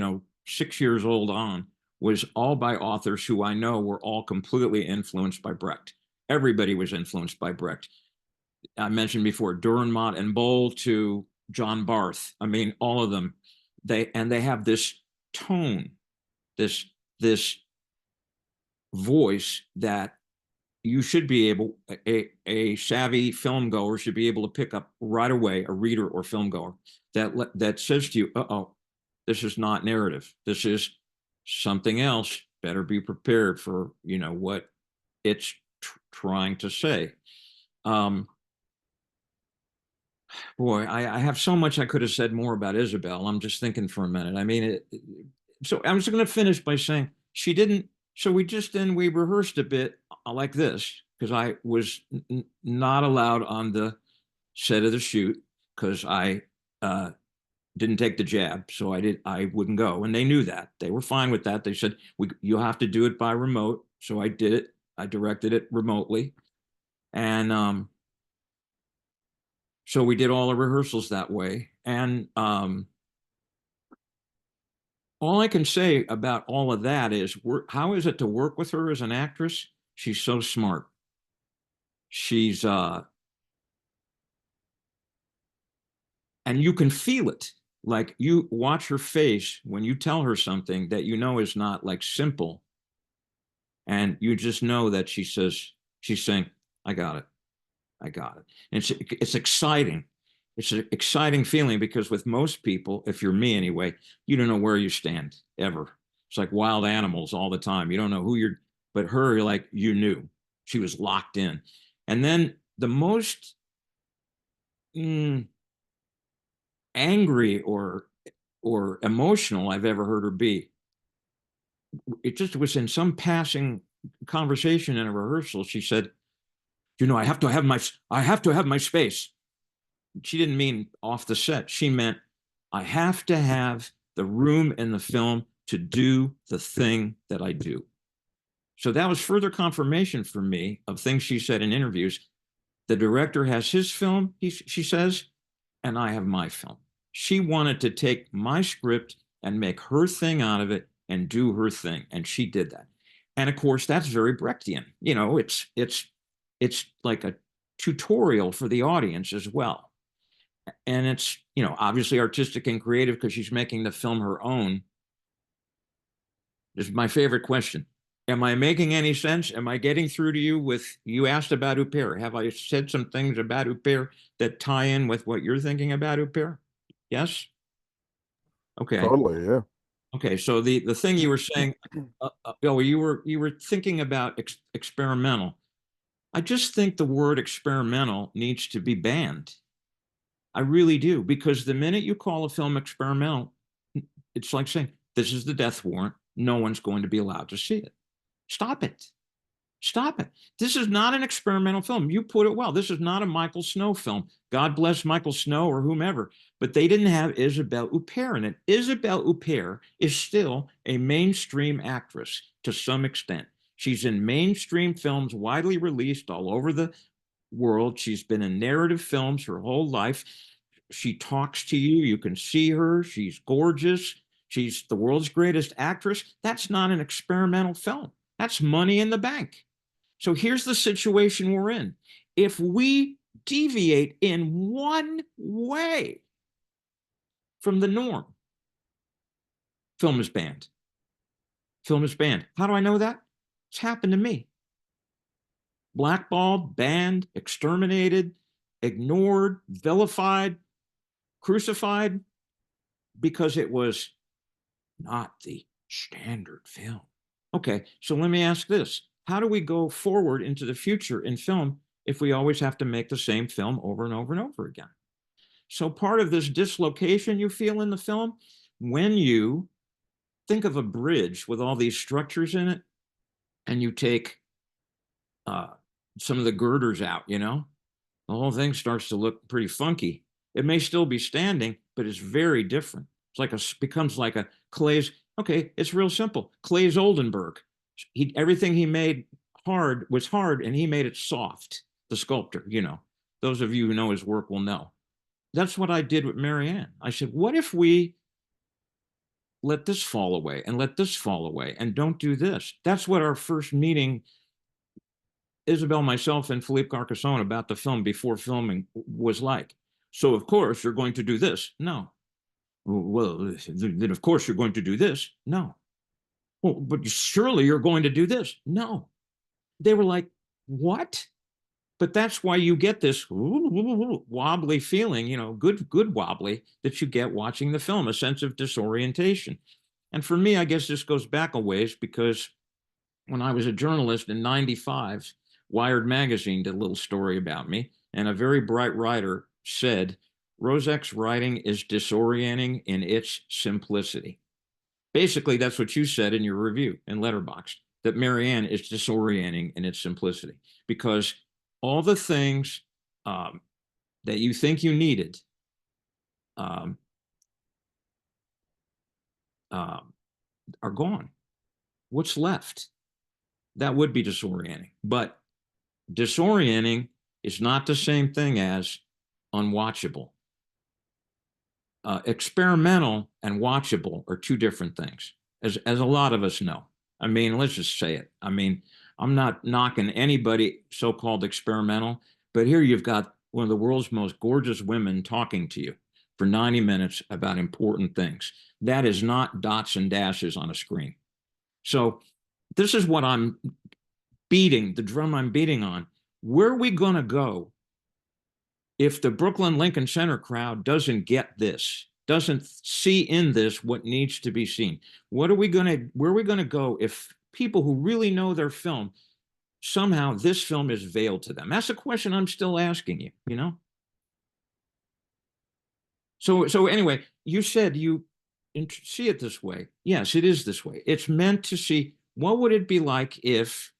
6 years old on, was all by authors who I know were all completely influenced by Brecht. Everybody was influenced by Brecht. I mentioned before, Dürrenmatt and Boll to John Barth. I mean, all of them. They have this tone, this voice that you should be able, a savvy film goer should be able to pick up right away, a reader or film goer that says to you, oh, this is not narrative. This is something else. Better be prepared for, what it's trying to say. Um, Boy, I have so much I could have said more about Isabelle. I'm just thinking for a minute. I mean, so I was going to finish by saying she didn't. So we rehearsed a bit like this because I was not allowed on the set of the shoot because I didn't take the jab, so I wouldn't go, and they knew that. They were fine with that. They said you'll have to do it by remote, so I did it. I directed it remotely, and so we did all the rehearsals that way. And all I can say about all of that is, how is it to work with her as an actress? She's so smart. She's and you can feel it. Like, you watch her face when you tell her something that is not like simple, and you just know that she's saying, "I got it. I got it." And it's exciting. It's an exciting feeling because with most people, if you're me anyway, you don't know where you stand ever. It's like wild animals all the time. You don't know who you're, but her, you're like, you knew. She was locked in. And then the most mm, angry or emotional I've ever heard her be, it just was in some passing conversation in a rehearsal. She said, I have to have my space. She didn't mean off the set. She meant, I have to have the room in the film to do the thing that I do. So that was further confirmation for me of things she said in interviews. The director has his film, she says, and I have my film. She wanted to take my script and make her thing out of it and do her thing, and she did that. And of course, that's very Brechtian. It's like a tutorial for the audience as well, and it's obviously artistic and creative because she's making the film her own. This is my favorite question. Am I making any sense? Am I getting through to you? With you asked about Huppert. Have I said some things about Huppert that tie in with what you're thinking about Huppert? Yes. Okay. Totally, yeah. Okay. So the thing you were saying, you were thinking about experimental. I just think the word experimental needs to be banned. I really do, because the minute you call a film experimental, it's like saying this is the death warrant. No one's going to be allowed to see it. Stop it. Stop it. This is not an experimental film. You put it well. This is not a Michael Snow film. God bless Michael Snow or whomever. But they didn't have Isabelle Huppert in it. Isabelle Huppert is still a mainstream actress to some extent. She's in mainstream films widely released all over the world. She's been in narrative films her whole life. She talks to you. You can see her. She's gorgeous. She's the world's greatest actress. That's not an experimental film. That's money in the bank. So here's the situation we're in. If we deviate in one way from the norm, Film is banned. Film is banned. How do I know that? It's happened to me. Blackballed, banned, exterminated, ignored, vilified, crucified because it was not the standard film. Okay, so let me ask this. How do we go forward into the future in film if we always have to make the same film over and over and over again? So part of this dislocation you feel in the film, when you think of a bridge with all these structures in it, and you take uh, some of the girders out, the whole thing starts to look pretty funky. It may still be standing, but it's very different. It's like becomes like a Clay's. Okay, it's real simple. Clay's Oldenburg. Everything he made hard was hard, and he made it soft. The sculptor, those of you who know his work will know. That's what I did with Marianne. I said, what if we let this fall away and let this fall away and don't do this? That's what our first meeting, Isabelle, myself, and Philippe Carcassonne about the film before filming was like. So, of course, you're going to do this. No. Well, then, of course, you're going to do this. No. Well, but surely you're going to do this. No. They were like, what? But that's why you get this wobbly feeling, good wobbly that you get watching the film, a sense of disorientation. And for me, I guess this goes back a ways because when I was a journalist in 95, Wired magazine did a little story about me, and a very bright writer said, Rozek's writing is disorienting in its simplicity. Basically, that's what you said in your review in Letterboxd, that Marianne is disorienting in its simplicity because all the things that you think you needed um, are gone. What's left? That would be disorienting. But disorienting is not the same thing as unwatchable. Experimental and watchable are two different things, as a lot of us know. I mean, let's just say it. I mean, I'm not knocking anybody so-called experimental, but here you've got one of the world's most gorgeous women talking to you for 90 minutes about important things. That is not dots and dashes on a screen. So this is what I'm beating, the drum I'm beating on. Where are we going to go if the Brooklyn Lincoln Center crowd doesn't get this, doesn't see in this what needs to be seen? Where are we going to go if people who really know their film, somehow this film is veiled to them? That's a question I'm still asking you. So anyway, you said you see it this way. Yes, it is this way. It's meant to see what would it be like if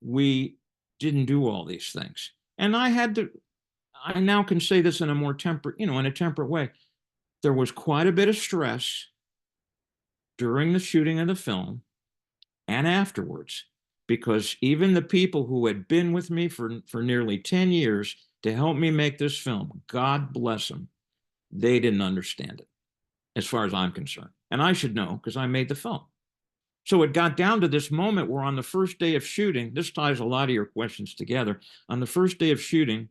we didn't do all these things. And I now can say this in a more temperate, in a temperate way. There was quite a bit of stress during the shooting of the film and afterwards, because even the people who had been with me for nearly 10 years to help me make this film, God bless them, they didn't understand it, as far as I'm concerned. And I should know because I made the film. So it got down to this moment where on the first day of shooting, this ties a lot of your questions together. On the first day of shooting,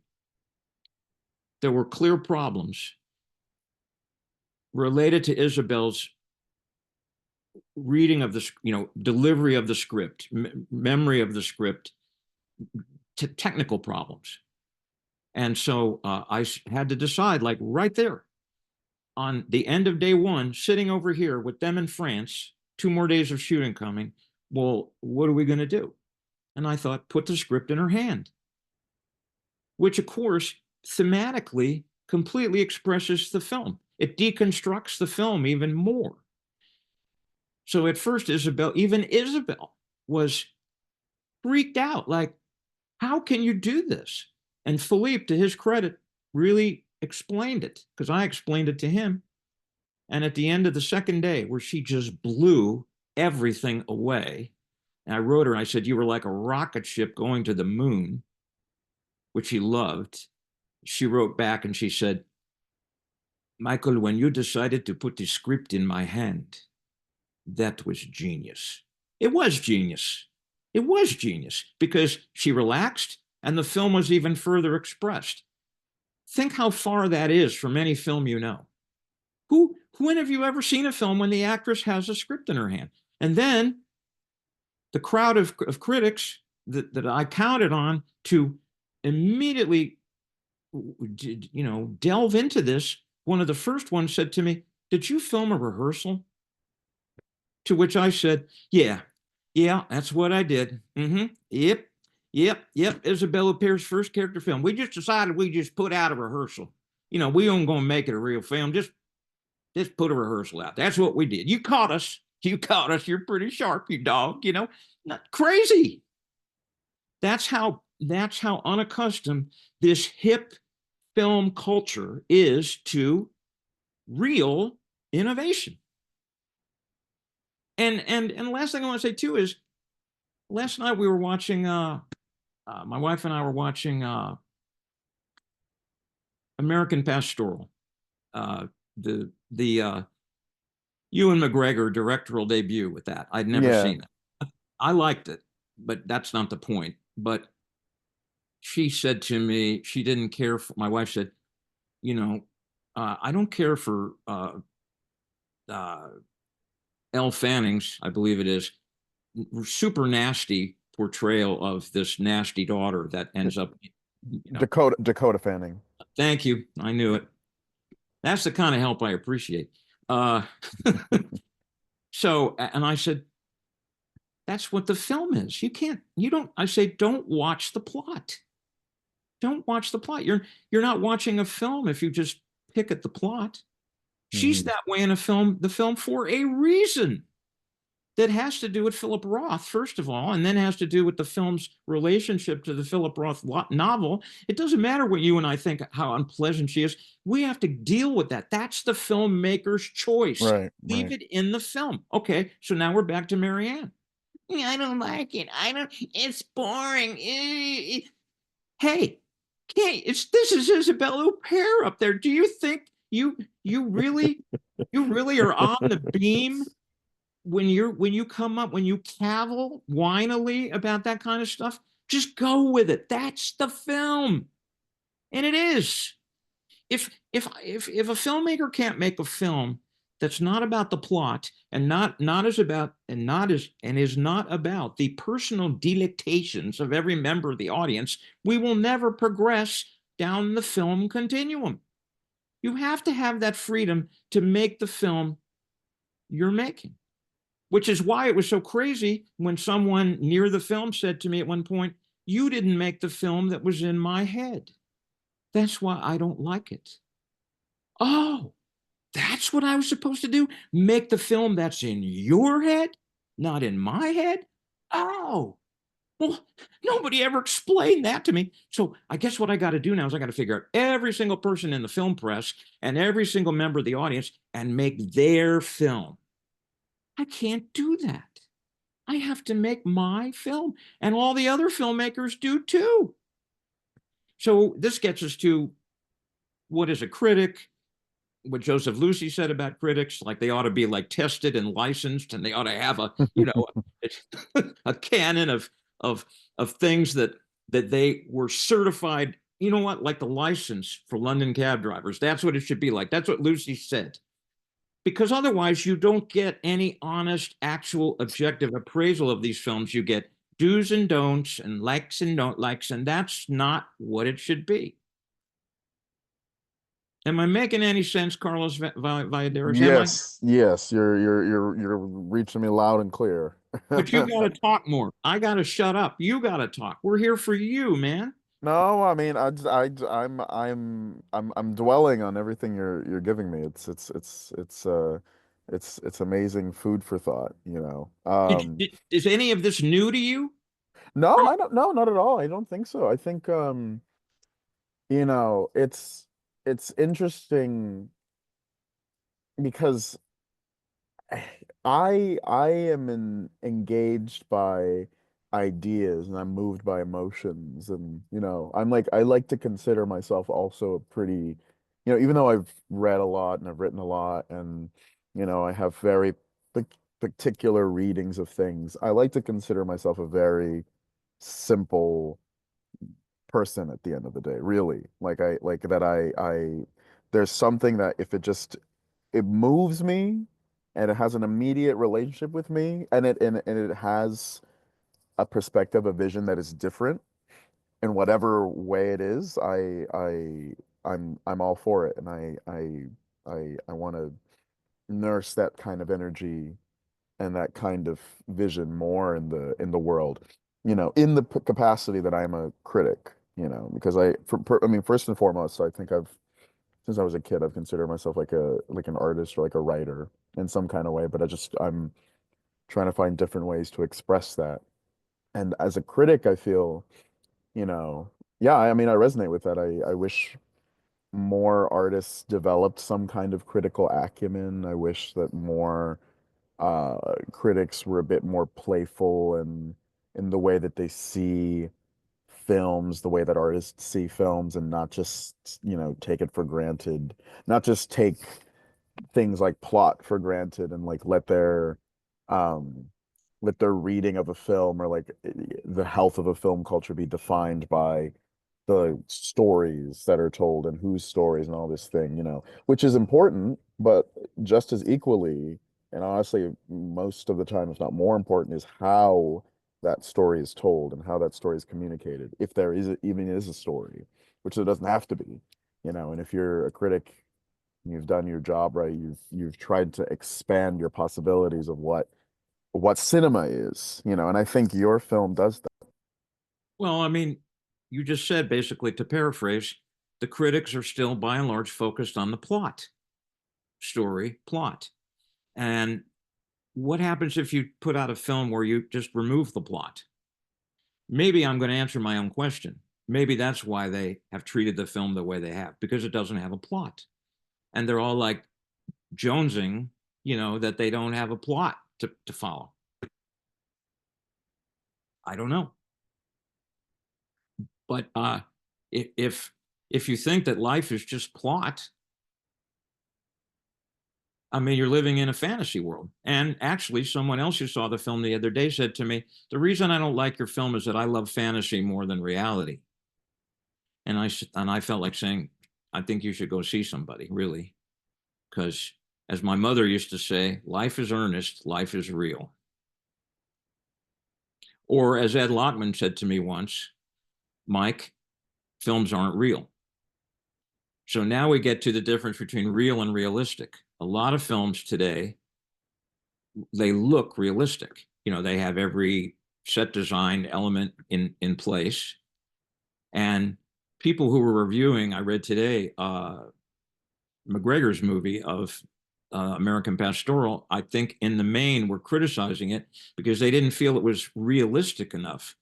there were clear problems related to Isabelle's reading of the, delivery of the script, memory of the script, technical problems. And so I had to decide, like right there, on the end of day one, sitting over here with them in France, 2 more days of shooting coming. Well, what are we going to do? And I thought, put the script in her hand, which, of course, thematically completely expresses the film. It deconstructs the film even more. So at first, even Isabelle was freaked out. Like, how can you do this? And Philippe, to his credit, really explained it because I explained it to him. And at the end of the second day, where she just blew everything away, and I wrote her and I said, you were like a rocket ship going to the moon, which he loved. She wrote back and she said, Michael, when you decided to put the script in my hand, that was genius. It was genius. It was genius because she relaxed and the film was even further expressed. Think how far that is from any film you know. When have you ever seen a film when the actress has a script in her hand? And then the crowd of critics that I counted on to immediately, delve into this, one of the first ones said to me, "Did you film a rehearsal?" To which I said, "Yeah, yeah, that's what I did. Yep, yep. Isabelle Huppert's first character film. We just decided we just put out a rehearsal. We aren't going to make it a real film. Just put a rehearsal out. That's what we did. You caught us. You caught us. You're pretty sharp, you dog. Not crazy. That's how unaccustomed this hip film culture is to real innovation. And the last thing I want to say too is last night we were watching my wife and I were watching American Pastoral, the Ewan McGregor directorial debut with that. I'd never Yeah. seen it. I liked it, but that's not the point. But she said to me she didn't care for, my wife said, I don't care for uh, Elle Fanning's, I believe it is, super nasty portrayal of this nasty daughter that ends up, Dakota Fanning. thank you. I knew it. That's the kind of help I appreciate. Uh, and I said, that's what the film is. I say, don't watch the plot. Don't watch the plot. You're not watching a film if you just pick at the plot. She's Hmm. that way in the film for a reason that has to do with Philip Roth, first of all, and then has to do with the film's relationship to the Philip Roth novel. It doesn't matter what you and I think, how unpleasant she is. We have to deal with that. That's the filmmaker's choice. Right, Leave right. it in the film. Okay, so now we're back to Marianne. Yeah, I don't like it. It's boring. Hey, this is Isabelle Huppert up there. Do you think you really you really are on the beam when you cavil whinily about that kind of stuff? Just go with it. That's the film, and it is. If a filmmaker can't make a film that's not about the plot and not as about and not as and is not about the personal delectations of every member of the audience, we will never progress down the film continuum. You have to have that freedom to make the film you're making, which is why it was so crazy when someone near the film said to me at one point, "You didn't make the film that was in my head. That's why I don't like it." Oh, that's what I was supposed to do? Make the film that's in your head, not in my head? Oh, well, nobody ever explained that to me. So I guess what I got to do now is I got to figure out every single person in the film press and every single member of the audience and make their film. I can't do that. I have to make my film, and all the other filmmakers do too. So this gets us to what is a critic, what Joseph Lucy said about critics, like they ought to be like tested and licensed, and they ought to have a canon of of things that they were certified. You know what? Like the license for London cab drivers. That's what it should be like. That's what Lucy said. Because otherwise, you don't get any honest, actual, objective appraisal of these films. You get do's and don'ts and likes and don't likes, and that's not what it should be. Am I making any sense, Carlos Valladares? Am I? Yes, yes, you're reaching me loud and clear. But you got to talk more. I got to shut up. You got to talk. We're here for you, man. No, I mean, I'm dwelling on everything you're giving me. It's amazing food for thought, you know. Is any of this new to you? No, I don't, no, not at all. I don't think so. I think, you know, it's interesting because I am engaged by ideas and I'm moved by emotions, and I'm like I like to consider myself also a pretty, even though I've read a lot and I've written a lot, and I have very particular readings of things, I like to consider myself a very simple person at the end of the day, really. Like I like that I there's something that if it just it moves me and it has an immediate relationship with me, and it has a perspective, a vision that is different in whatever way it is. I'm all for it, and I want to nurse that kind of energy and that kind of vision more in the world, in the capacity that I'm a critic, because I mean, first and foremost, I think I've since I was a kid, I've considered myself like an artist or like a writer in some kind of way, but I'm trying to find different ways to express that. And as a critic, I feel, you know, yeah, I mean, I resonate with that. I wish more artists developed some kind of critical acumen. I wish that more critics were a bit more playful and in the way that they see films, the way that artists see films, and not just, take it for granted, not just take things like plot for granted and like um let their reading of a film or like the health of a film culture be defined by the stories that are told and whose stories and all this thing, which is important, but just as equally, and honestly, most of the time, if not more important, is how that story is told and how that story is communicated, if there even is a story, which there doesn't have to be, and if you're a critic, you've done your job right, you've tried to expand your possibilities of what cinema is, and I think your film does that. Well, I mean, you just said basically, to paraphrase, the critics are still by and large focused on the plot, story, plot. And what happens if you put out a film where you just remove the plot? Maybe I'm going to answer my own question. Maybe that's why they have treated the film the way they have, because it doesn't have a plot. And they're all like jonesing, that they don't have a plot to follow. I don't know. But if if you think that life is just plot, I mean, you're living in a fantasy world. And actually, someone else who saw the film the other day said to me, "The reason I don't like your film is that I love fantasy more than reality." And I felt like saying, "I think you should go see somebody, really, because as my mother used to say, life is earnest, life is real." Or as Ed Lotman said to me once, "Mike, films aren't real." So now we get to the difference between real and realistic. A lot of films today, they look realistic. They have every set design element in place. And people who were reviewing, I read today, McGregor's movie of American Pastoral, I think in the main were criticizing it because they didn't feel it was realistic enough.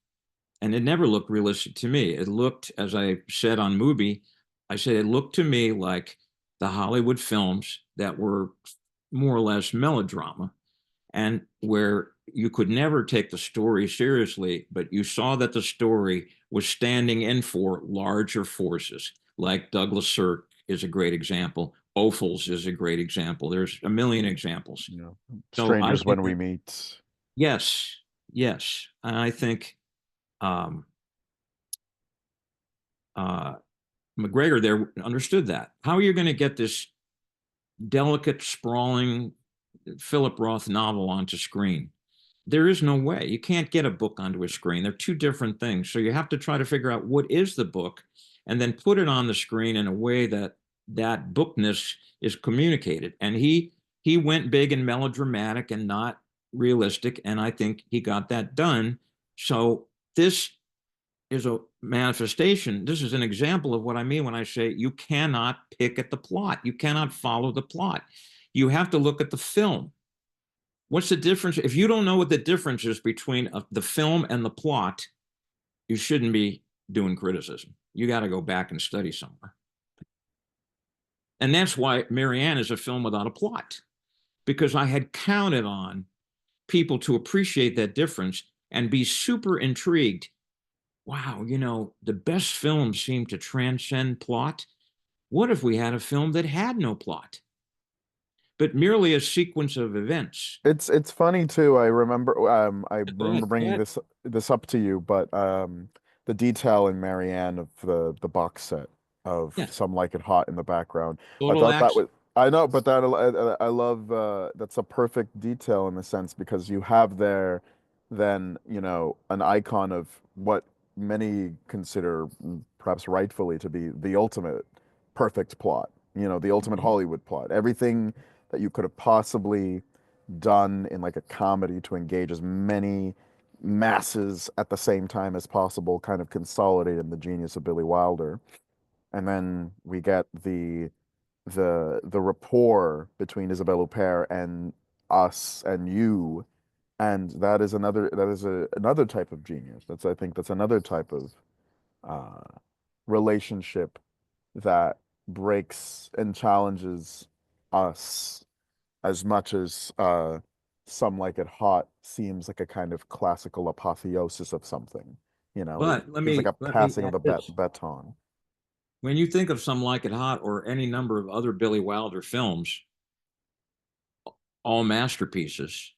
And it never looked realistic to me. It looked, as I said on Mubi, I said it looked to me like the Hollywood films that were more or less melodrama, and where you could never take the story seriously, but you saw that the story was standing in for larger forces. Like Douglas Sirk is a great example. Ophuls is a great example. There's a million examples. So I Strangers think when we that, meet. yes, yes. And I think um, uh, McGregor there understood that. How are you going to get this delicate, sprawling Philip Roth novel onto screen? There is no way. You can't get a book onto a screen. They're two different things. So you have to try to figure out what is the book and then put it on the screen in a way that that bookness is communicated. And he went big and melodramatic and not realistic, and I think he got that done. So this is a manifestation. This is an example of what I mean when I say you cannot pick at the plot. You cannot follow the plot. You have to look at the film. What's the difference? If you don't know what the difference is between the film and the plot, you shouldn't be doing criticism. You got to go back and study somewhere. And that's why Marianne is a film without a plot, because I had counted on people to appreciate that difference and be super intrigued. Wow, the best films seem to transcend plot. What if we had a film that had no plot, but merely a sequence of events? It's funny too. I Go ahead. remember Go bringing ahead. this up to you, but the detail in Marianne of the box set of Yeah. Some Like It Hot in the background. I Total thought that was accent. I know, but that I love that's a perfect detail in the sense because you have there then, you know, an icon of what many consider perhaps rightfully to be the ultimate perfect plot, you know, the ultimate Mhm. Hollywood plot. Everything that you could have possibly done in like a comedy to engage as many masses at the same time as possible, kind of consolidated in the genius of Billy Wilder. And then we get the rapport between Isabelle Huppert and us and you, and that is another type of genius. That's I think that's another type of uh, relationship that breaks and challenges us as much as Some Like It Hot seems like a kind of classical apotheosis of something. You know, it But let feels like me a let me passing of add the this. baton. When you think of Some Like It Hot or any number of other Billy Wilder films, all masterpieces.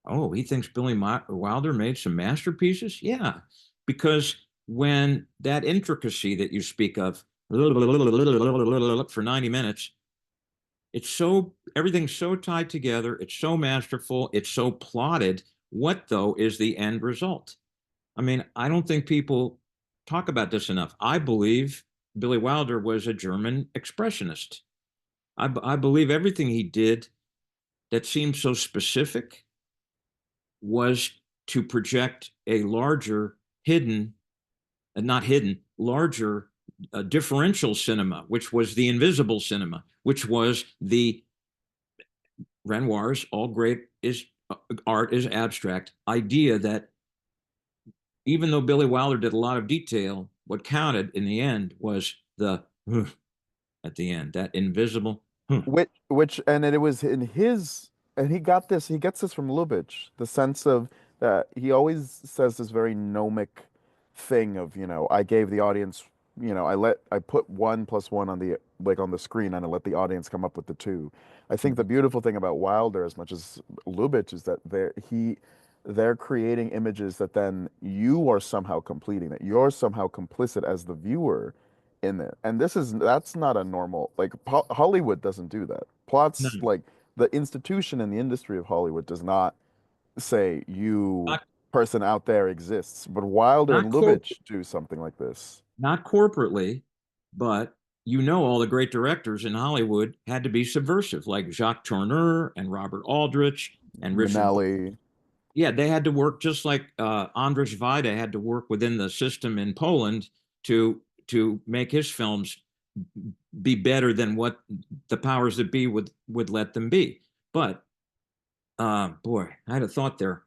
Oh, he thinks Wilder made some masterpieces? Yeah, because when that intricacy that you speak of for 90 minutes, it's so everything's so tied together, it's so masterful, it's so plotted. What though is the end result? I mean, I don't think people talk about this enough. I believe Billy Wilder was a German expressionist. I believe everything he did that seemed so specific was to project a larger, hidden, not hidden, larger differential cinema, which was the invisible cinema, which was the Renoir's all great is art is abstract idea that even though Billy Wilder did a lot of detail, what counted in the end was the at the end, that invisible. Which, and it was in his, and he gets this from Lubitsch, the sense of that he always says this very gnomic thing of, you know, I gave the audience, you know, I put one plus one on the, like on the screen and I let the audience come up with the two. I think the beautiful thing about Wilder, as much as Lubitsch, is that they're creating images that then you are somehow completing, that you're somehow complicit as the viewer in it. And that's not a normal, like Hollywood doesn't do that. No, Plots like the institution and the industry of Hollywood does not say you not person out there exists. But Wilder not and Lubitsch do something like this. not corporately, but you know all the great directors in Hollywood had to be subversive, like Jacques Tourneur and Robert Aldrich and Richard. Minnelli, Yeah, they had to work just like Andrzej Wajda had to work within the system in Poland to make his films be better than what the powers that be would let them be. But boy, I had a thought there.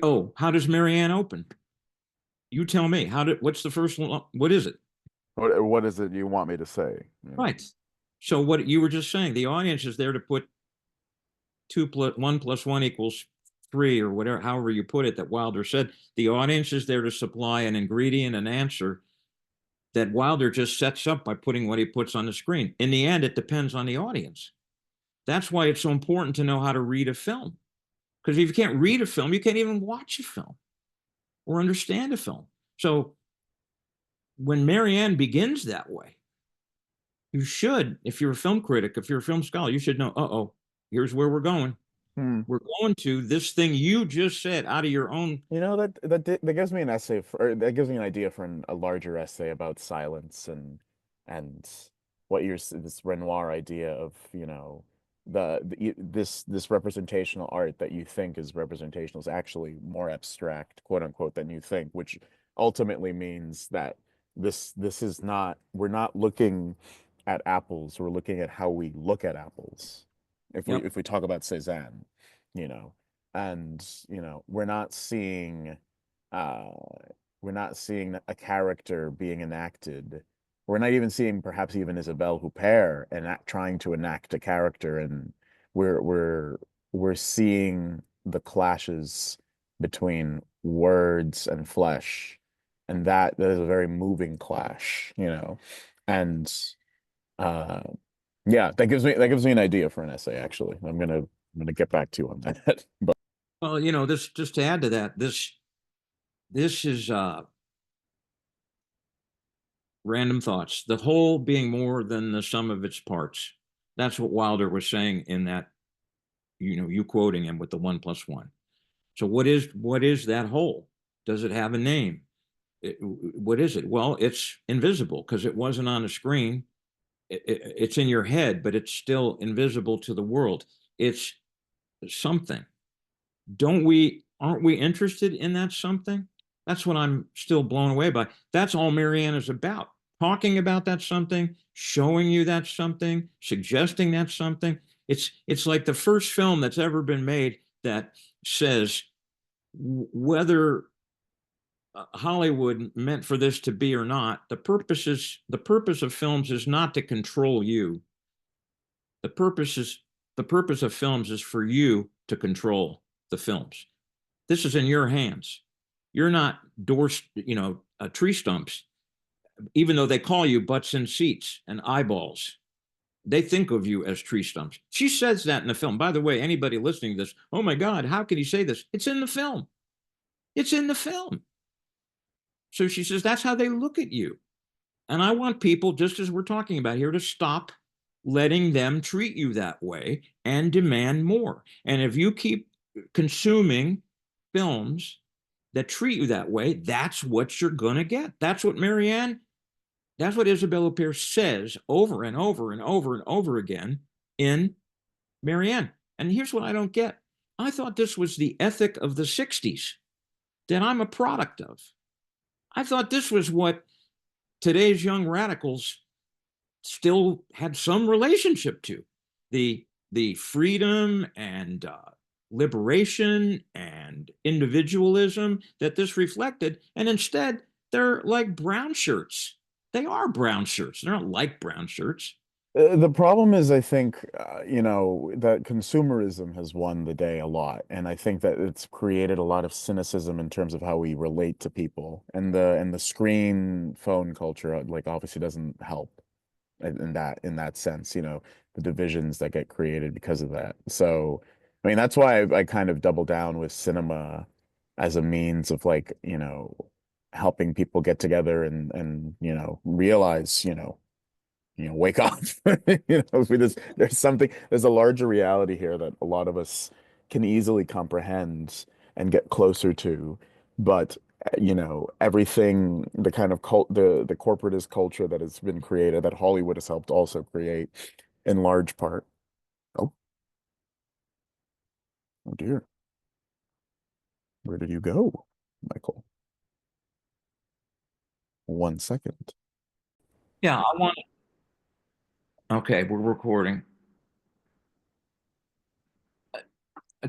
Oh, how does Marianne open? You tell me. What's the first one? What is it? what is it you want me to say? You know? Right. So what you were just saying, the audience is there to put one plus one equals three or whatever, however you put it, that Wilder said. The audience is there to supply an ingredient, an answer that Wilder just sets up by putting what he puts on the screen. In the end, it depends on the audience. That's why it's so important to know how to read a film. Because if you can't read a film, you can't even watch a film or understand a film. So when Marianne begins that way, you should, if you're a film critic, if you're a film scholar, you should know, oh, here's where we're going. Hmm. We're going to this thing you just said out of your own. You know that gives me an essay for, or that gives me an idea for a larger essay about silence and what you're this Renoir idea of, you know, this representational art that you think is representational is actually more abstract, quote unquote, than you think, which ultimately means that this is not, we're not looking at apples, we're looking at how we look at apples. Yep. If we talk about Cézanne, you know, and you know uh we're not seeing a character being enacted, we're not even seeing perhaps even Isabelle Huppert and trying to enact a character, and we're we're we're seeing the clashes between words and flesh, and that is a very moving clash, you know. And uh yeah, that gives me an idea for an essay actually. I'm gonna get back to you on that. But Well, this just to add to that, this is random thoughts. The whole being more than the sum of its parts. That's what Wilder was saying in that, you quoting him with the 1+1. So what is that whole? Does it have a name? What is it? Well, it's invisible because it wasn't on a screen. It's in your head, but it's still invisible to the world. It's something. Aren't we interested in that something? That's what I'm still blown away by. That's all Marianne is about. Talking about that something, showing you that something, suggesting that something. It's like the first film that's ever been made that says whether Hollywood meant for this to be or not, the purpose of films is not to control you. The purpose is the purpose of films is for you to control the films. This is in your hands. You're not tree stumps, even though they call you butts in seats and eyeballs. They think of you as tree stumps. She says that in the film. By the way, anybody listening to this, oh my God, how can he say this? It's in the film. It's in the film. So she says, that's how they look at you. And I want people, just as we're talking about here, to stop letting them treat you that way and demand more. And if you keep consuming films that treat you that way, that's what you're going to get. That's what Isabelle Huppert says over and over and over and over again in Marianne. And here's what I don't get. I thought this was the ethic of the 60s that I'm a product of. I thought this was what today's young radicals still had some relationship to, the freedom and liberation and individualism that this reflected. And instead, they're like brown shirts. They are brown shirts. They're not like brown shirts. The problem is, I think, that consumerism has won the day a lot, and I think that it's created a lot of cynicism in terms of how we relate to people, and the screen phone culture, like, obviously doesn't help in that sense, the divisions that get created because of that. So, I mean, that's why I kind of double down with cinema as a means of, like, helping people get together and realize, wake up. There's a larger reality here that a lot of us can easily comprehend and get closer to. But, everything, the kind of the corporatist culture that has been created, that Hollywood has helped also create in large part. Oh, oh dear. Where did you go, Michael? 1 second. Yeah, I want. Okay, we're recording.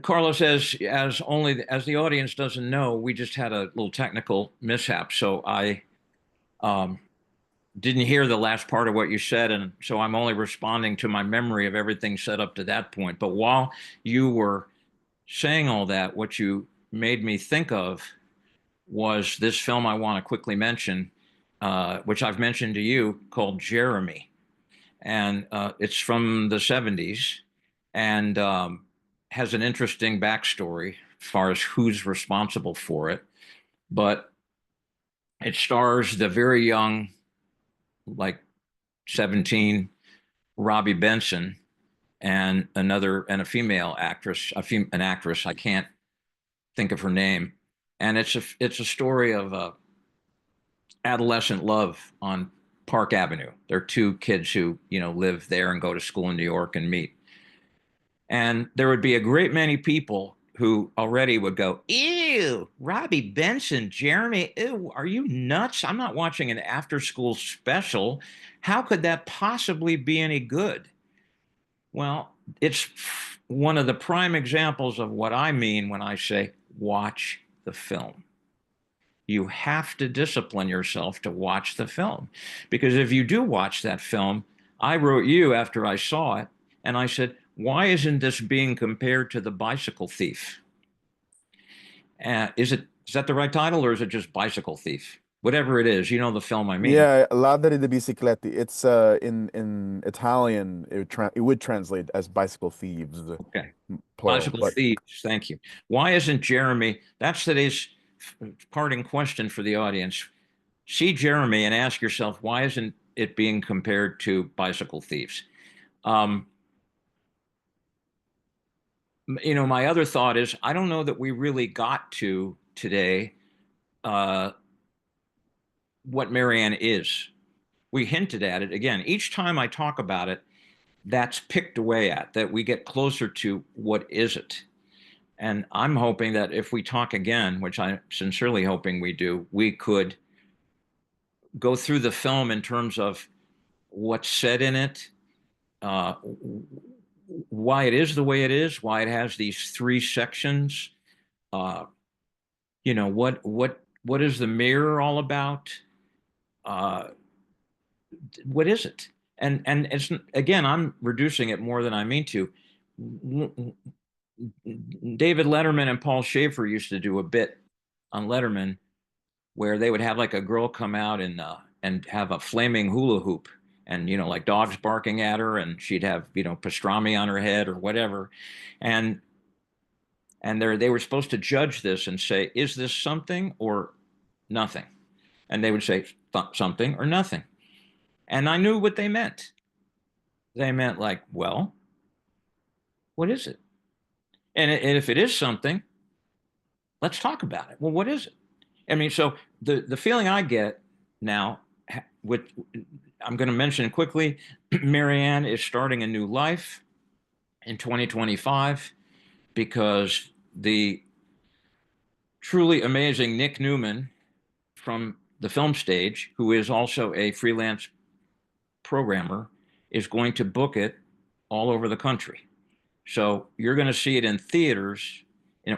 Carlos, as the audience doesn't know, we just had a little technical mishap, so I um, didn't hear the last part of what you said, and so I'm only responding to my memory of everything set up to that point. But while you were saying all that, what you made me think of was this film I want to quickly mention, which I've mentioned to you, called Jeremy, and it's from the '70s, and has an interesting backstory as far as who's responsible for it. But it stars the very young, like 17, Robbie Benson, and a female actress, an actress. I can't think of her name. And it's a story of adolescent love on Park Avenue. They're two kids who live there and go to school in New York and meet. And there would be a great many people who already would go, ew, Robbie Benson, Jeremy, ew, are you nuts? I'm not watching an after school special. How could that possibly be any good? Well, it's one of the prime examples of what I mean when I say watch the film. You have to discipline yourself to watch the film. Because if you do watch that film, I wrote you after I saw it, and I said, why isn't this being compared to The Bicycle Thief? Is that the right title, or is it just Bicycle Thief? Whatever it is, you know the film I mean. Yeah, Ladri di biciclette. It's in Italian, it would translate as bicycle thieves, Okay. plural. Bicycle But Thieves, thank you. Why isn't Jeremy, that's today's parting question for the audience. see Jeremy and ask yourself, why isn't it being compared to Bicycle Thieves? Um, my other thought is, I don't know that we really got to today uh, what Marianne is. We hinted at it again. Each time I talk about it, that's picked away at, that we get closer to what is it. And I'm hoping that if we talk again, which I'm sincerely hoping we do, we could go through the film in terms of what's said in it, uh, why it is the way it is, why it has these three sections. Uh, what is the mirror all about? Uh, what is it? And it's, again, I'm reducing it more than I mean to. David Letterman and Paul Schaefer used to do a bit on Letterman where they would have like a girl come out and have a flaming hula hoop, and like dogs barking at her, and she'd have pastrami on her head or whatever, and they were supposed to judge this and say, is this something or nothing? And they would say something or nothing, and I knew what they meant. They meant like, well, what is it? And if it is something, let's talk about it. Well, what is it? I mean, so the feeling I get now, with I'm going to mention quickly, Marianne is starting a new life in 2025 because the truly amazing Nick Newman from the film stage, who is also a freelance programmer, is going to book it all over the country. So you're going to see it in theaters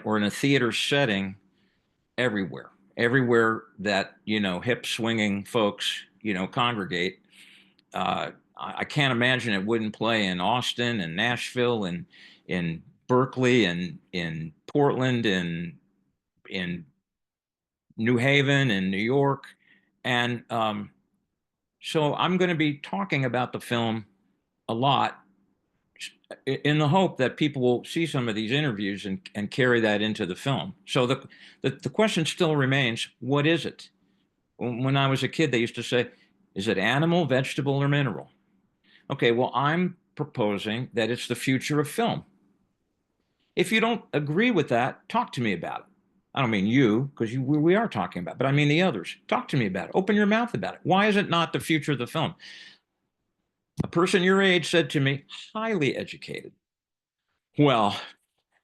or in a theater setting everywhere. Everywhere that, hip swinging folks, congregate. I can't imagine it wouldn't play in Austin and Nashville and in Berkeley and in Portland and in New Haven and New York. And so I'm going to be talking about the film a lot in the hope that people will see some of these interviews and carry that into the film. So the question still remains, what is it? When I was a kid, they used to say, is it animal, vegetable, or mineral? Okay, well, I'm proposing that it's the future of film. If you don't agree with that, talk to me about it. I don't mean you, because we are talking about it, but I mean the others. Talk to me about it. Open your mouth about it. Why is it not the future of the film? A person your age said to me, highly educated, well,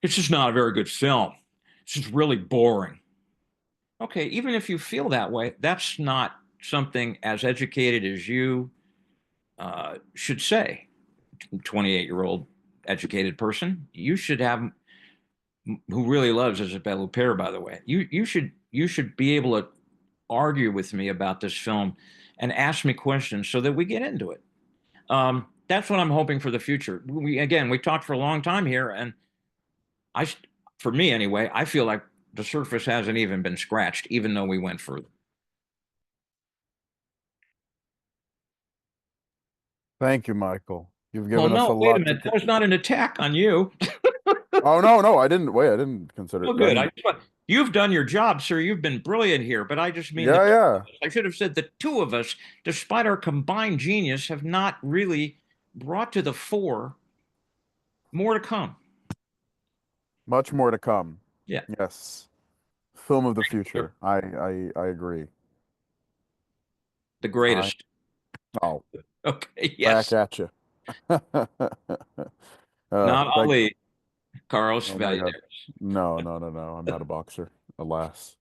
it's just not a very good film. It's just really boring. Okay, even if you feel that way, that's not something as educated as you should say. 28-year-old educated person, you should have, who really loves Isabelle Huppert, by the way. You should be able to argue with me about this film and ask me questions so that we get into it. That's what I'm hoping for the future. We talked for a long time here, and I, for me anyway, I feel like the surface hasn't even been scratched, even though we went further. Thank you, Michael. You've Well, given us a no, wait a lot to. minute. That was not an attack on you. Oh no, no, I didn't. Wait, I didn't consider. Well, I good. didn't. You've done your job, sir. You've been brilliant here, but I just mean the Yeah, two of yeah. us. I should have said the two of us, despite our combined genius, have not really brought to the fore more to come. Much more to come. Yeah, Yes. Film of the sure. future. I agree. The I greatest. oh, Okay, back yes. at you. Not Thank. Ali, Carlos Oh my God. Valladares. No, no, no, no. I'm not a boxer, alas.